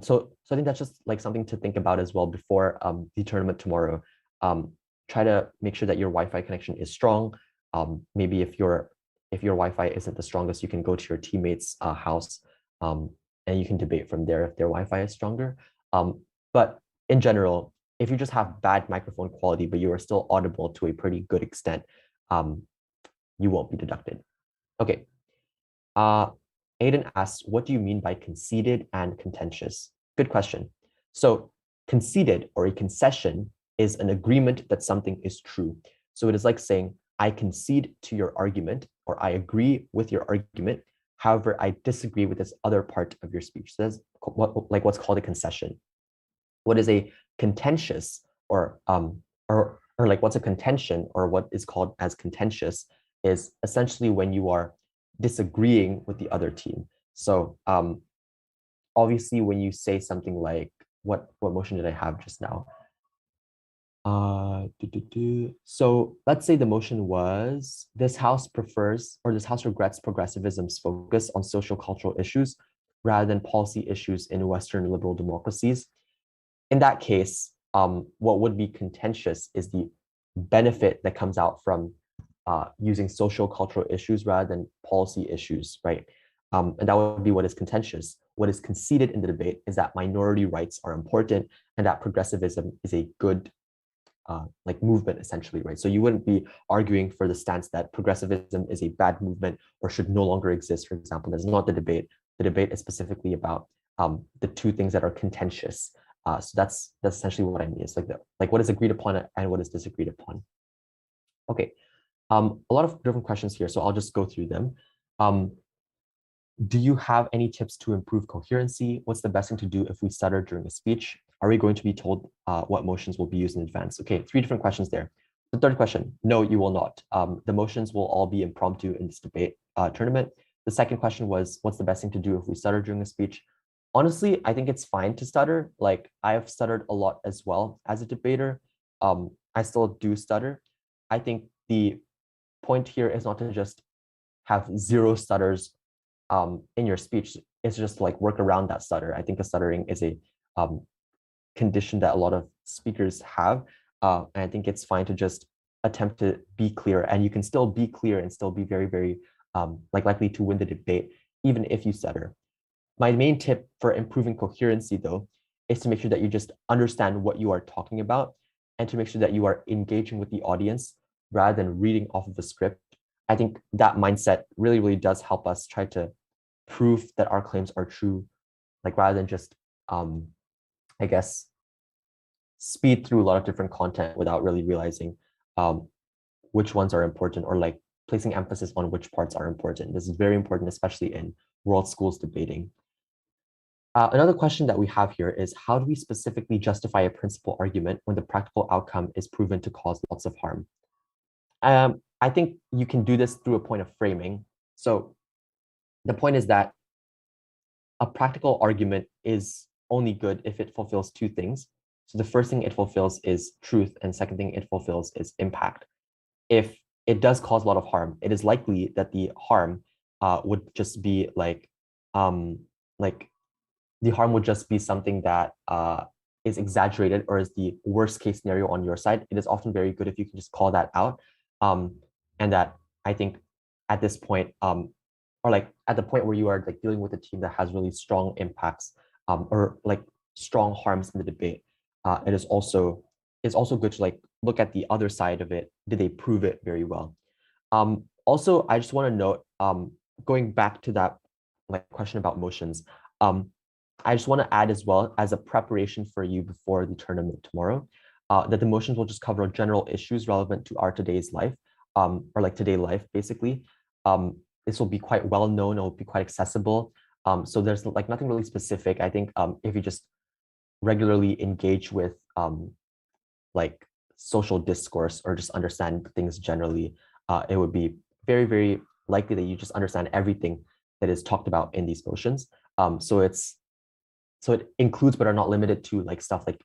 so I think that's just like something to think about as well before the tournament tomorrow. Try to make sure that your Wi-Fi connection is strong. Maybe if your Wi-Fi isn't the strongest, you can go to your teammate's house and you can debate from there if their Wi-Fi is stronger. But in general, if you just have bad microphone quality, but you are still audible to a pretty good extent, you won't be deducted. Okay. Aiden asks, what do you mean by conceded and contentious? Good question. So conceded, or a concession, is an agreement that something is true. So it is like saying, I concede to your argument, or I agree with your argument. However, I disagree with this other part of your speech. So that's what's called a concession. What is a contentious, or like what's a contention, or what is called as contentious, is essentially when you are disagreeing with the other team. So obviously when you say something like, what motion did I have just now? So let's say the motion was, this house prefers, or this house regrets progressivism's focus on social cultural issues rather than policy issues in Western liberal democracies. In that case, what would be contentious is the benefit that comes out from using social cultural issues rather than policy issues, right? And that would be what is contentious. What is conceded in the debate is that minority rights are important and that progressivism is a good like movement, essentially, right? So you wouldn't be arguing for the stance that progressivism is a bad movement or should no longer exist, for example. That's not the debate. The debate is specifically about the two things that are contentious. So that's essentially what I mean. It's like what is agreed upon and what is disagreed upon. Okay, a lot of different questions here, so I'll just go through them. Do you have any tips to improve coherency? What's the best thing to do if we stutter during a speech? Are we going to be told what motions will be used in advance? Okay, 3 different questions there. The third question, no, you will not. The motions will all be impromptu in this debate tournament. The second question was, what's the best thing to do if we stutter during a speech? Honestly, I think it's fine to stutter. Like, I have stuttered a lot as well as a debater. I still do stutter. I think the point here is not to just have 0 stutters in your speech is just like work around that stutter. I think the stuttering is a um, condition that a lot of speakers have. And I think it's fine to just attempt to be clear, and you can still be clear and still be very, very like likely to win the debate, even if you stutter. My main tip for improving coherency, though, is to make sure that you just understand what you are talking about and to make sure that you are engaging with the audience rather than reading off of the script. I think that mindset really, really does help us try to prove that our claims are true, like rather than just, I guess, speed through a lot of different content without really realizing um, which ones are important or like placing emphasis on which parts are important. This is very important, especially in world schools debating. Another question that we have here is, how do we specifically justify a principal argument when the practical outcome is proven to cause lots of harm? I think you can do this through a point of framing. So the point is that a practical argument is only good if it fulfills two things. So the first thing it fulfills is truth, and second thing it fulfills is impact. If it does cause a lot of harm, it is likely that the harm would just be like the harm would just be something that is exaggerated or is the worst case scenario on your side. It is often very good if you can just call that out. And that I think at this point, or like at the point where you are like dealing with a team that has really strong impacts or like strong harms in the debate, it is also it's also good to like look at the other side of it. Did they prove it very well? Also, I just want to note, going back to that like question about motions, I just want to add as well as a preparation for you before the tournament tomorrow, that the motions will just cover general issues relevant to our today's life, or like today life, basically. This will be quite well known, it will be quite accessible. So there's like nothing really specific. I think if you just regularly engage with like social discourse or just understand things generally, it would be very, very likely that you just understand everything that is talked about in these motions. So it includes but are not limited to like stuff like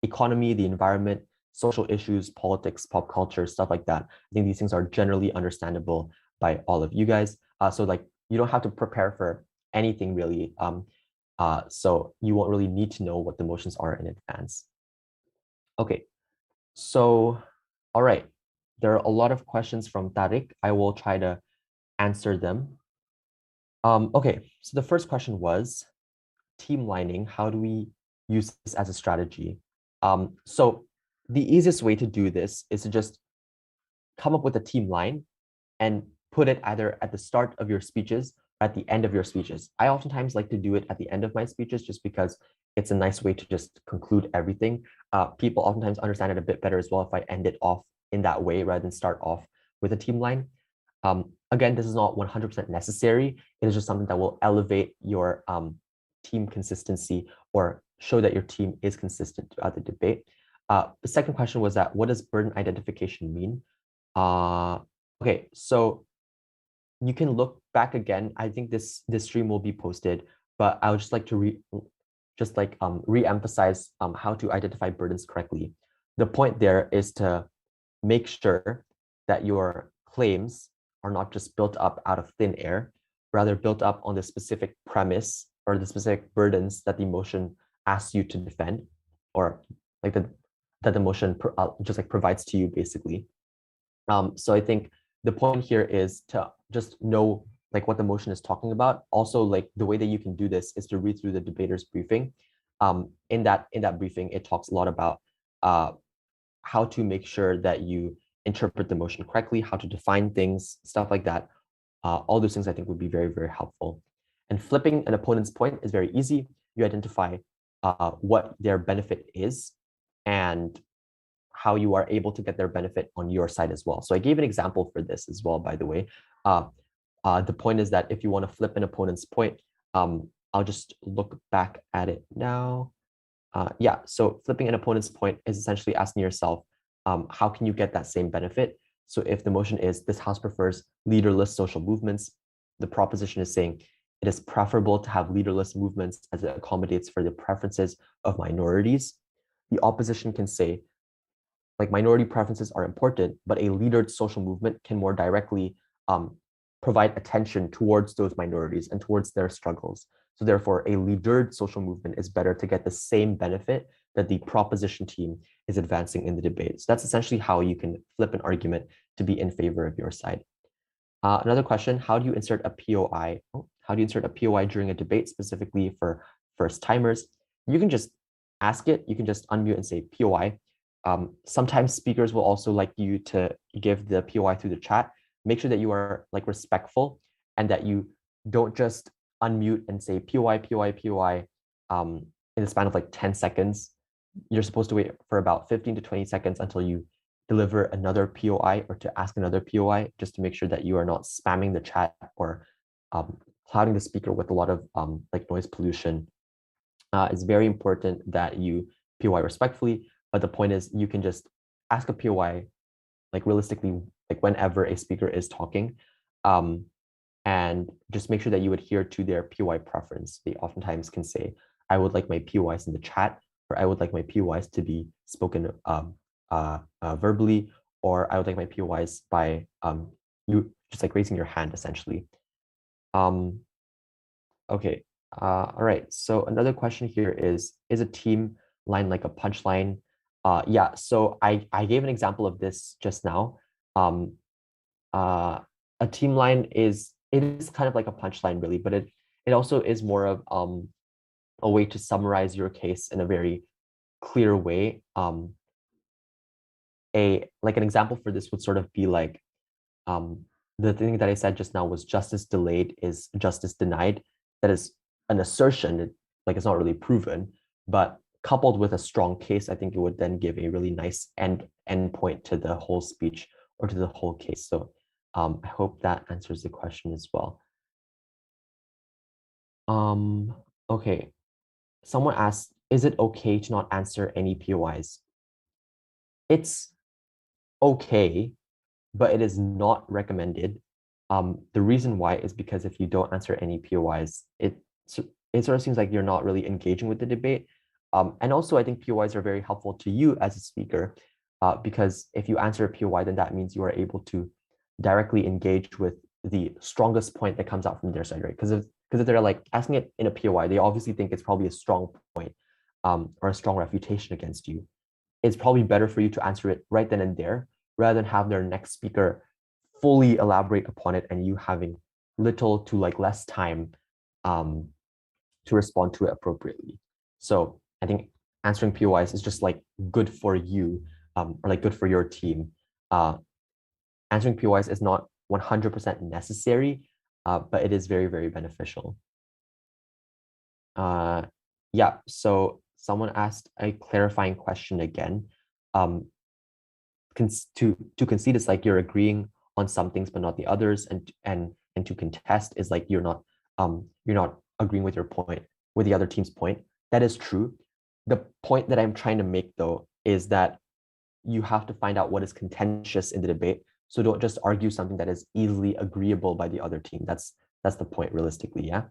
economy, the environment, social issues, politics, pop culture, stuff like that. I think these things are generally understandable by all of you guys. So like you don't have to prepare for anything really. So you won't really need to know what the motions are in advance. Okay, so all right. There are a lot of questions from Tariq. I will try to answer them. Okay, so the first question was, team lining, how do we use this as a strategy? So the easiest way to do this is to just come up with a team line and put it either at the start of your speeches or at the end of your speeches. I oftentimes like to do it at the end of my speeches just because it's a nice way to just conclude everything. People oftentimes understand it a bit better as well if I end it off in that way rather than start off with a team line. Again, this is not 100% necessary. It is just something that will elevate your team consistency or show that your team is consistent throughout the debate. The second question was that, what does burden identification mean? Okay, so you can look back again. I think this stream will be posted, but I would just like to re-emphasize how to identify burdens correctly. The point there is to make sure that your claims are not just built up out of thin air, rather built up on the specific premise or the specific burdens that the motion asks you to defend, or like that the motion just like provides to you basically. So I think the point here is to just know like what the motion is talking about. Also, like the way that you can do this is to read through the debater's briefing. In that briefing, it talks a lot about how to make sure that you interpret the motion correctly, how to define things, stuff like that. All those things I think would be very, very helpful. And flipping an opponent's point is very easy. You identify what their benefit is and how you are able to get their benefit on your side as well. So I gave an example for this as well, by the way. The point is that if you want to flip an opponent's point, I'll just look back at it now. Yeah, so flipping an opponent's point is essentially asking yourself, how can you get that same benefit? So if the motion is this house prefers leaderless social movements, the proposition is saying it is preferable to have leaderless movements as it accommodates for the preferences of minorities. The opposition can say, like minority preferences are important, but a leadered social movement can more directly provide attention towards those minorities and towards their struggles. So therefore, a leadered social movement is better to get the same benefit that the proposition team is advancing in the debate. So that's essentially how you can flip an argument to be in favor of your side. Another question, how do you insert a POI? How do you insert a POI during a debate, specifically for first timers? You can just ask it. You can just unmute and say POI. Sometimes speakers will also like you to give the POI through the chat. Make sure that you are like respectful and that you don't just unmute and say POI, POI, POI in the span of like 10 seconds. You're supposed to wait for about 15 to 20 seconds until you deliver another POI or to ask another POI, just to make sure that you are not spamming the chat or clouding the speaker with a lot of like noise pollution. It's very important that you POI respectfully, but the point is you can just ask a POI like realistically, like whenever a speaker is talking, and just make sure that you adhere to their POI preference. They oftentimes can say, I would like my POIs in the chat, or I would like my POIs to be spoken verbally, or I would like my POIs by you just like raising your hand essentially. Okay, all right. So another question here is a team line like a punchline? Yeah, so I gave an example of this just now. A team line is kind of like a punchline really, but it also is more of a way to summarize your case in a very clear way. Like an example for this would sort of be like the thing that I said just now was justice delayed is justice denied. That is an assertion, like it's not really proven, but coupled with a strong case, I think it would then give a really nice end point to the whole speech or to the whole case. So I hope that answers the question as well. Okay, someone asked, is it okay to not answer any POIs? It's okay, but it is not recommended. The reason why is because if you don't answer any POIs, it sort of seems like you're not really engaging with the debate. And also, I think POIs are very helpful to you as a speaker, because if you answer a POI, then that means you are able to directly engage with the strongest point that comes out from their side, right? Because if they're like asking it in a POI, they obviously think it's probably a strong point, or a strong refutation against you. It's probably better for you to answer it right then and there, rather than have their next speaker fully elaborate upon it and you having little to like less time to respond to it appropriately. So I think answering POIs is just like good for you, or like good for your team. Answering POIs is not 100% necessary, but it is very, very beneficial. Yeah, so someone asked a clarifying question again. To concede is like you're agreeing on some things but not the others, and to contest is like you're not agreeing with your point, with the other team's point. That is true. The point that I'm trying to make though is that you have to find out what is contentious in the debate, so don't just argue something that is easily agreeable by the other team. That's the point realistically. Yeah.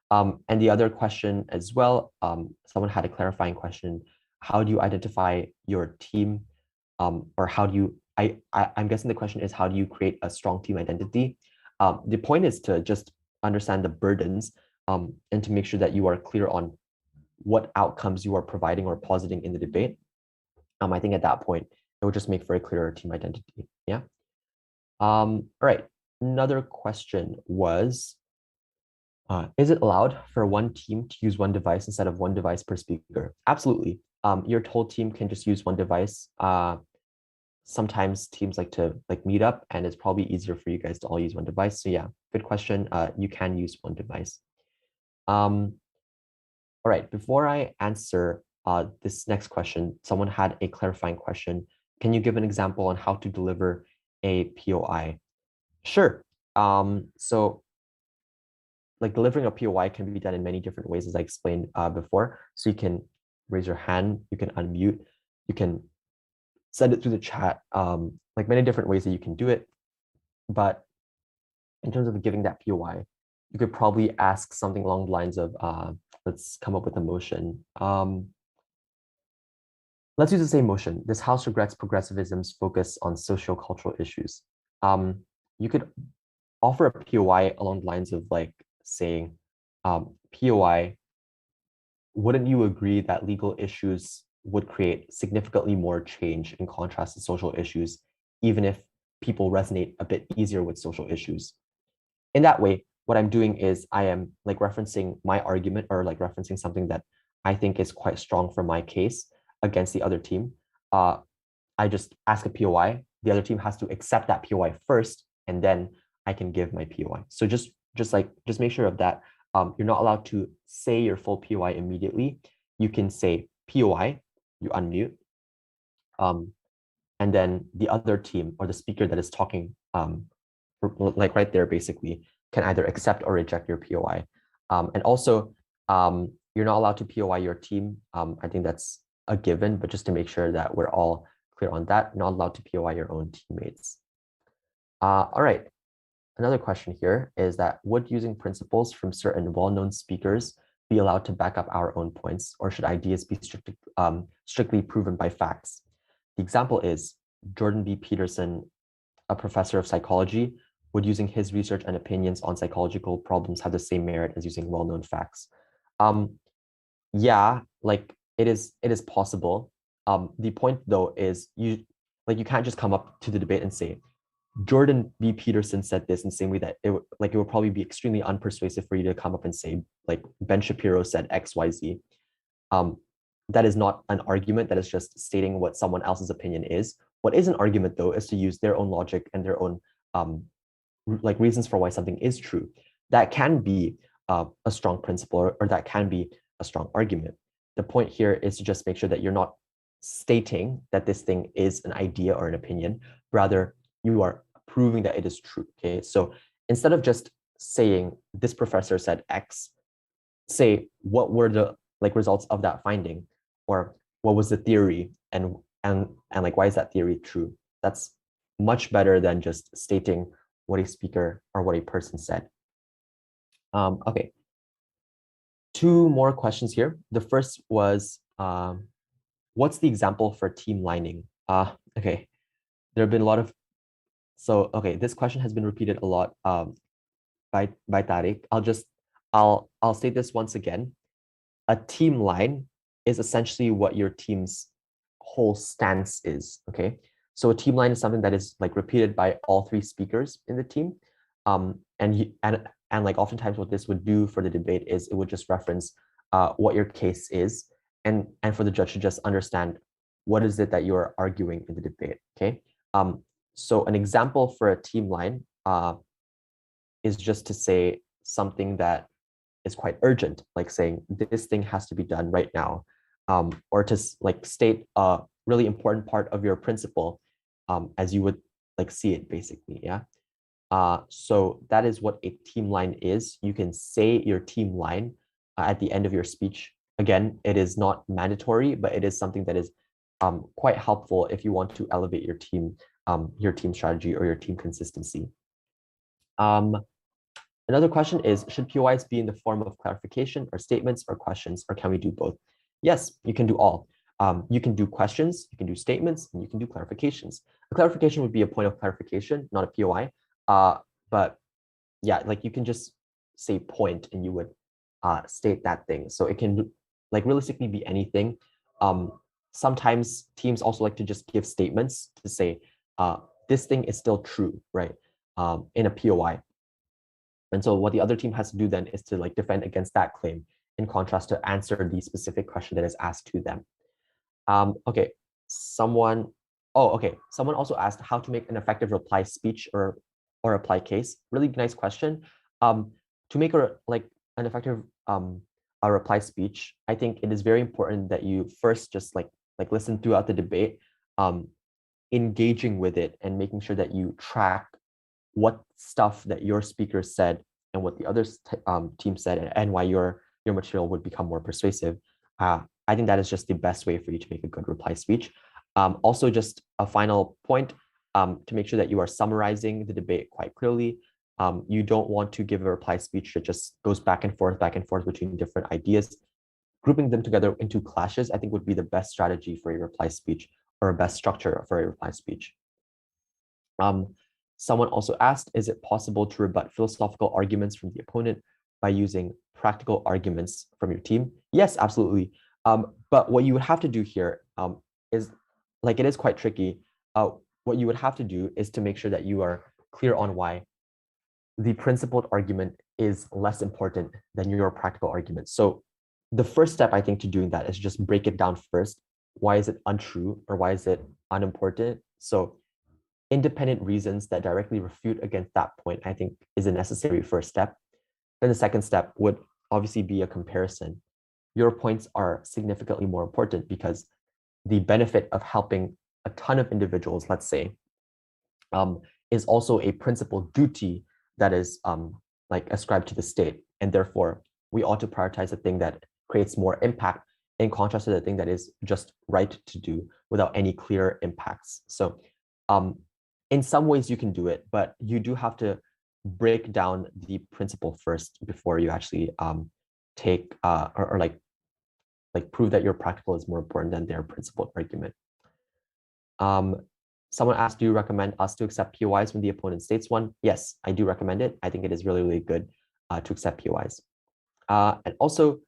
And the other question as well, someone had a clarifying question: how do you identify your team, or how do you I'm guessing the question is, how do you create a strong team identity? The point is to just understand the burdens, and to make sure that you are clear on what outcomes you are providing or positing in the debate. I think at that point it would just make for a clearer team identity. Yeah. All right. Another question was, is it allowed for one team to use one device instead of one device per speaker? Absolutely. Your whole team can just use one device. Sometimes teams like to like meet up, and it's probably easier for you guys to all use one device. So yeah, good question. You can use one device. All right, before I answer this next question, someone had a clarifying question. Can you give an example on how to deliver a POI? Sure. So like delivering a POI can be done in many different ways, as I explained before. So you can raise your hand, you can unmute, you can send it through the chat, like many different ways that you can do it. But in terms of giving that POI, you could probably ask something along the lines of, let's come up with a motion. Let's use the same motion. This house regrets progressivism's focus on socio-cultural issues. You could offer a POI along the lines of like saying, POI, wouldn't you agree that legal issues would create significantly more change in contrast to social issues, even if people resonate a bit easier with social issues? In that way, what I'm doing is I am like referencing my argument or like referencing something that I think is quite strong for my case against the other team. Uh, I just ask a POI. The other team has to accept that POI first, and then I can give my POI. So just make sure of that. You're not allowed to say your full POI immediately. You can say POI, you unmute, um, and then the other team or the speaker that is talking, like right there, basically, can either accept or reject your POI. And also, you're not allowed to POI your team. I think that's a given, but just to make sure that we're all clear on that, not allowed to POI your own teammates. All right. Another question here is that would using principles from certain well-known speakers be allowed to back up our own points, or should ideas be strictly proven by facts? The example is Jordan B. Peterson, a professor of psychology, would using his research and opinions on psychological problems have the same merit as using well-known facts? Um, yeah, like it is possible. The point though is you can't just come up to the debate and say Jordan B. Peterson said this in the same way that it would probably be extremely unpersuasive for you to come up and say like Ben Shapiro said XYZ. Um, that is not an argument. That is just stating what someone else's opinion is. What is an argument though is to use their own logic and their own like reasons for why something is true. That can be a strong principle, or that can be a strong argument. The point here is to just make sure that you're not stating that this thing is an idea or an opinion. Rather, you are proving that it is true. Okay. So instead of just saying this professor said X, say what were the like results of that finding, or what was the theory, and like why is that theory true? That's much better than just stating what a speaker or what a person said. Okay, two more questions here. The first was, what's the example for team lining? Okay, there have been a lot of, so okay, this question has been repeated a lot by Tariq. I'll state this once again. A team line is essentially what your team's whole stance is. Okay. So a team line is something that is like repeated by all three speakers in the team. And like oftentimes what this would do for the debate is it would just reference what your case is, and for the judge to just understand what is it that you are arguing in the debate. Okay. So an example for a team line is just to say something that is quite urgent, like saying this thing has to be done right now, or to like state a really important part of your principle as you would like see it, basically. Yeah. So that is what a team line is. You can say your team line at the end of your speech. Again, it is not mandatory, but it is something that is quite helpful if you want to elevate your team strategy or your team consistency. Another question is, should POIs be in the form of clarification or statements or questions, or can we do both? Yes, you can do all. You can do questions, you can do statements, and you can do clarifications. A clarification would be a point of clarification, not a POI. But yeah, like you can just say point and you would state that thing. So it can like realistically be anything. Sometimes teams also like to just give statements to say, this thing is still true, right? In a POI. And so what the other team has to do then is to like defend against that claim, in contrast to answer the specific question that is asked to them. Okay, someone, oh, okay. Someone also asked how to make an effective reply speech or reply case. Really nice question. To make an effective a reply speech, I think it is very important that you first just like listen throughout the debate, engaging with it and making sure that you track what stuff that your speaker said and what the other team said, and why your material would become more persuasive. I think that is just the best way for you to make a good reply speech. Also, just a final point, to make sure that you are summarizing the debate quite clearly. You don't want to give a reply speech that just goes back and forth between different ideas. Grouping them together into clashes, I think, would be the best strategy for a reply speech, or a best structure for a reply speech. Someone also asked, is it possible to rebut philosophical arguments from the opponent by using practical arguments from your team? Yes, absolutely. But what you would have to do here is, like, it is quite tricky. What you would have to do is to make sure that you are clear on why the principled argument is less important than your practical argument. So the first step, I think, to doing that is just break it down first. Why is it untrue or why is it unimportant? So independent reasons that directly refute against that point, I think, is a necessary first step. Then the second step would obviously be a comparison. Your points are significantly more important because the benefit of helping a ton of individuals, let's say, is also a principal duty that is like ascribed to the state. And therefore, we ought to prioritize the thing that creates more impact in contrast to the thing that is just right to do without any clear impacts. So in some ways you can do it, but you do have to break down the principle first before you actually take or like prove that your practical is more important than their principled argument. Someone asked, do you recommend us to accept POIs when the opponent states one? Yes, I do recommend it. I think it is really, really good to accept POIs. And also,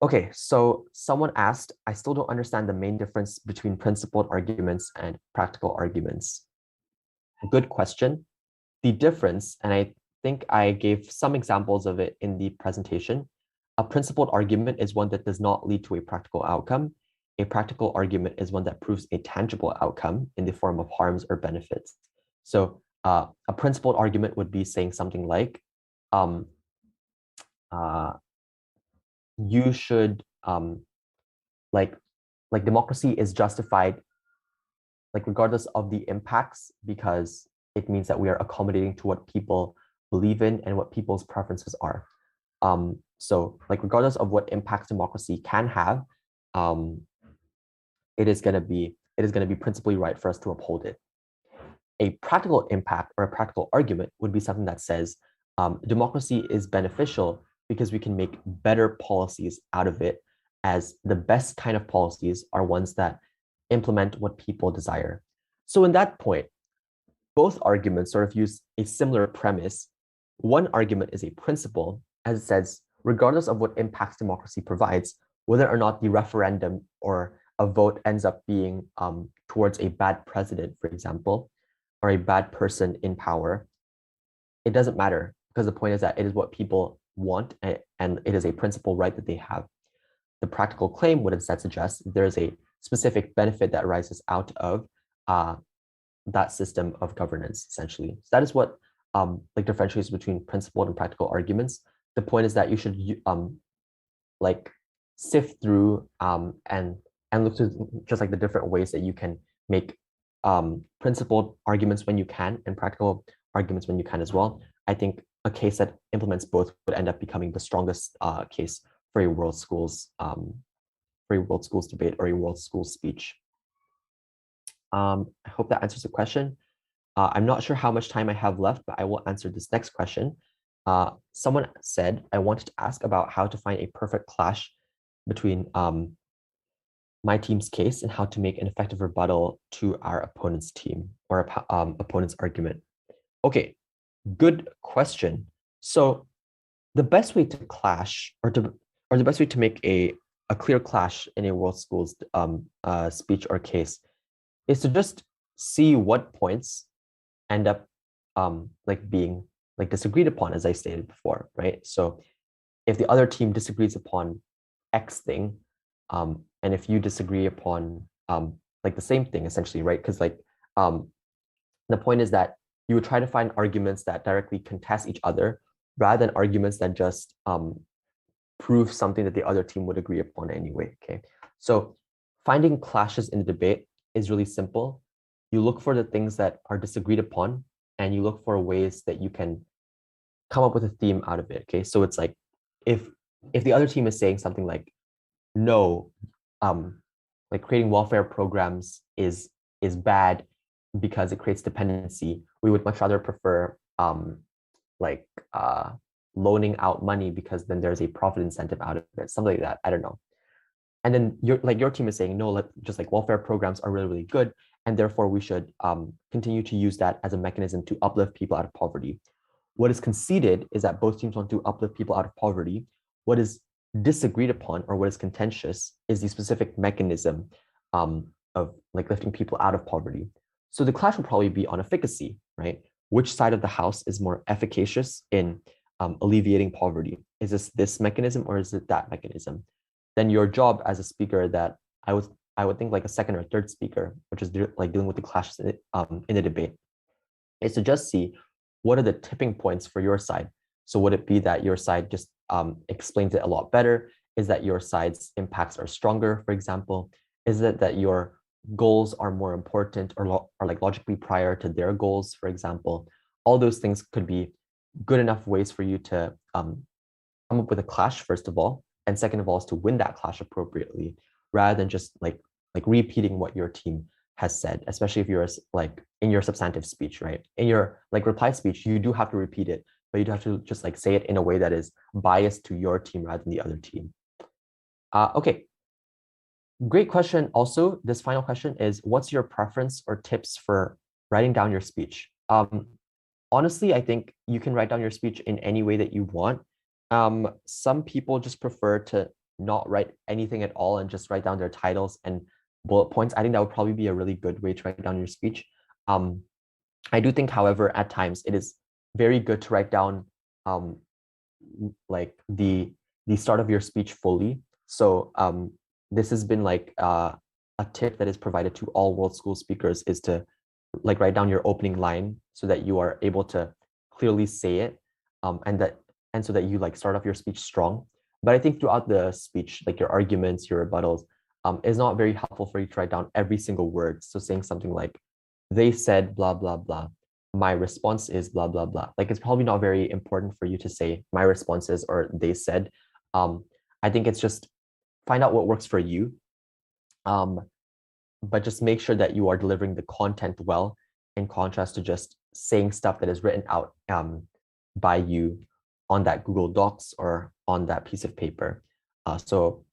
okay, so someone asked, I still don't understand the main difference between principled arguments and practical arguments. Good question. The difference, and I think I gave some examples of it in the presentation, a principled argument is one that does not lead to a practical outcome. A practical argument is one that proves a tangible outcome in the form of harms or benefits. So a principled argument would be saying something like, you should like democracy is justified, like regardless of the impacts, because it means that we are accommodating to what people believe in and what people's preferences are. So like regardless of what impacts democracy can have, it is going to be principally right for us to uphold it. A practical impact or a practical argument would be something that says democracy is beneficial because we can make better policies out of it, as the best kind of policies are ones that implement what people desire. So in that point, both arguments sort of use a similar premise. One argument is a principle, as it says, regardless of what impacts democracy provides, whether or not the referendum or a vote ends up being towards a bad president, for example, or a bad person in power, it doesn't matter, because the point is that it is what people want and it is a principal right that they have. The practical claim would instead suggest there is a specific benefit that arises out of that system of governance, essentially. So that is what like differentiates between principled and practical arguments. The point is that you should like sift through and look through just like the different ways that you can make principled arguments when you can and practical arguments when you can as well. I think a case that implements both would end up becoming the strongest case for a world schools debate or a world schools speech. I hope that answers the question. I'm not sure how much time I have left, but I will answer this next question. Someone said, I wanted to ask about how to find a perfect clash between my team's case and how to make an effective rebuttal to our opponent's team or opponent's argument. Okay, good question. So the best way to clash or the best way to make a clear clash in a world schools speech or case is to just see what points end up like being like disagreed upon, as I stated before, right? So if the other team disagrees upon X thing, and if you disagree upon like the same thing, essentially, right? Because like the point is that you would try to find arguments that directly contest each other rather than arguments that just prove something that the other team would agree upon anyway, okay? So finding clashes in the debate is really simple. You look for the things that are disagreed upon and you look for ways that you can come up with a theme out of it, okay? So it's like, if the other team is saying something like, no, like creating welfare programs is bad because it creates dependency, we would much rather prefer like loaning out money because then there's a profit incentive out of it, something like that. I don't know. And then your team is saying, no, just like welfare programs are really, really good and therefore we should continue to use that as a mechanism to uplift people out of poverty. What is conceded is that both teams want to uplift people out of poverty. What is disagreed upon, or what is contentious, is the specific mechanism of like lifting people out of poverty. So the clash will probably be on efficacy, right? Which side of the house is more efficacious in alleviating poverty? Is this mechanism or is it that mechanism? Then your job as a speaker, that I would think like a second or third speaker, which is like dealing with the clashes in the debate, is to just see what are the tipping points for your side. So would it be that your side just explains it a lot better? Is that your side's impacts are stronger, for example? Is it that your goals are more important or are like logically prior to their goals, for example? All those things could be good enough ways for you to come up with a clash, first of all, and second of all is to win that clash appropriately, rather than just like repeating what your team has said, especially if you're like in your substantive speech, right? In your like reply speech, you do have to repeat it, but you do have to just like say it in a way that is biased to your team rather than the other team. Okay, great question. Also, this final question is, what's your preference or tips for writing down your speech? Honestly, I think you can write down your speech in any way that you want. Some people just prefer to not write anything at all and just write down their titles and bullet points. I think that would probably be a really good way to write down your speech. I do think, however, at times it is very good to write down like the start of your speech fully. So this has been like a tip that is provided to all world school speakers, is to like write down your opening line so that you are able to clearly say it, and so that you like start off your speech strong. But I think throughout the speech, like your arguments, your rebuttals, is not very helpful for you to write down every single word. So saying something like, they said blah, blah, blah. My response is blah, blah, blah. Like it's probably not very important for you to say my response is or they said. I think it's just find out what works for you. But just make sure that you are delivering the content well, in contrast to just saying stuff that is written out by you on that Google Docs or on that piece of paper. So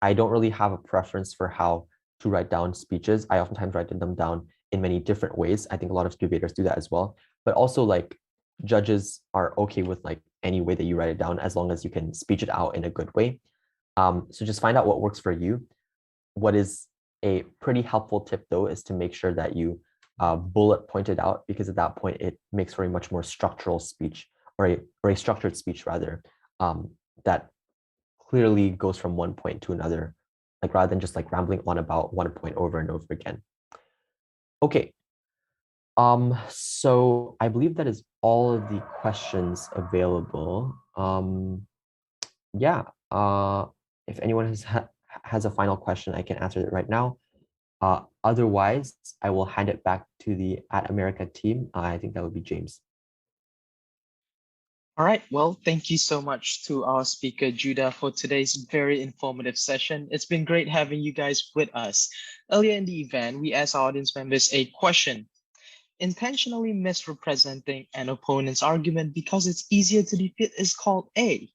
I don't really have a preference for how to write down speeches. I oftentimes write them down in many different ways. I think a lot of debaters do that as well. But also like judges are okay with like any way that you write it down, as long as you can speech it out in a good way. So just find out what works for you. What is a pretty helpful tip though is to make sure that you bullet point it out, because at that point it makes for a much more structural speech, or a structured speech rather, that clearly goes from one point to another, like rather than just like rambling on about one point over and over again. Okay. So I believe that is all of the questions available. Yeah. If anyone has a final question, I can answer it right now. Otherwise, I will hand it back to the At America team. I think that would be James. All right. Well, thank you so much to our speaker, Judah, for today's very informative session. It's been great having you guys with us. Earlier in the event, we asked our audience members a question: intentionally misrepresenting an opponent's argument because it's easier to defeat is called A.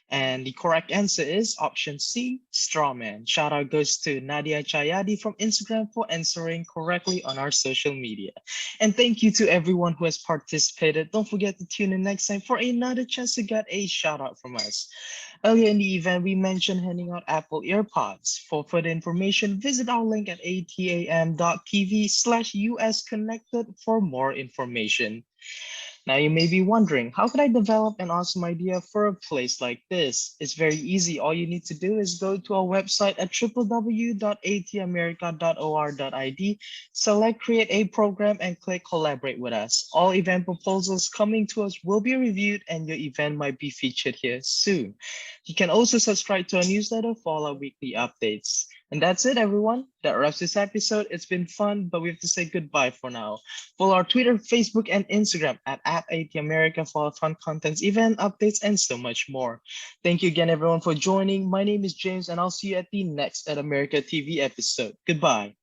And the correct answer is option C, strawman. Shout out goes to Nadia Chayadi from Instagram for answering correctly on our social media. And thank you to everyone who has participated. Don't forget to tune in next time for another chance to get a shout out from us. Earlier in the event, we mentioned handing out Apple AirPods. For further information, visit our link at atam.tv/US Connected for more information. Now you may be wondering, how could I develop an awesome idea for a place like this? It's very easy. All you need to do is go to our website at www.atamerica.or.id, select create a program and click collaborate with us. All event proposals coming to us will be reviewed and your event might be featured here soon. You can also subscribe to our newsletter for all our weekly updates. And that's it, everyone. That wraps this episode. It's been fun, but we have to say goodbye for now. Follow our Twitter, Facebook, and Instagram at @ATAmerica for fun contents, event updates, and so much more. Thank you again, everyone, for joining. My name is James, and I'll see you at the next At America TV episode. Goodbye.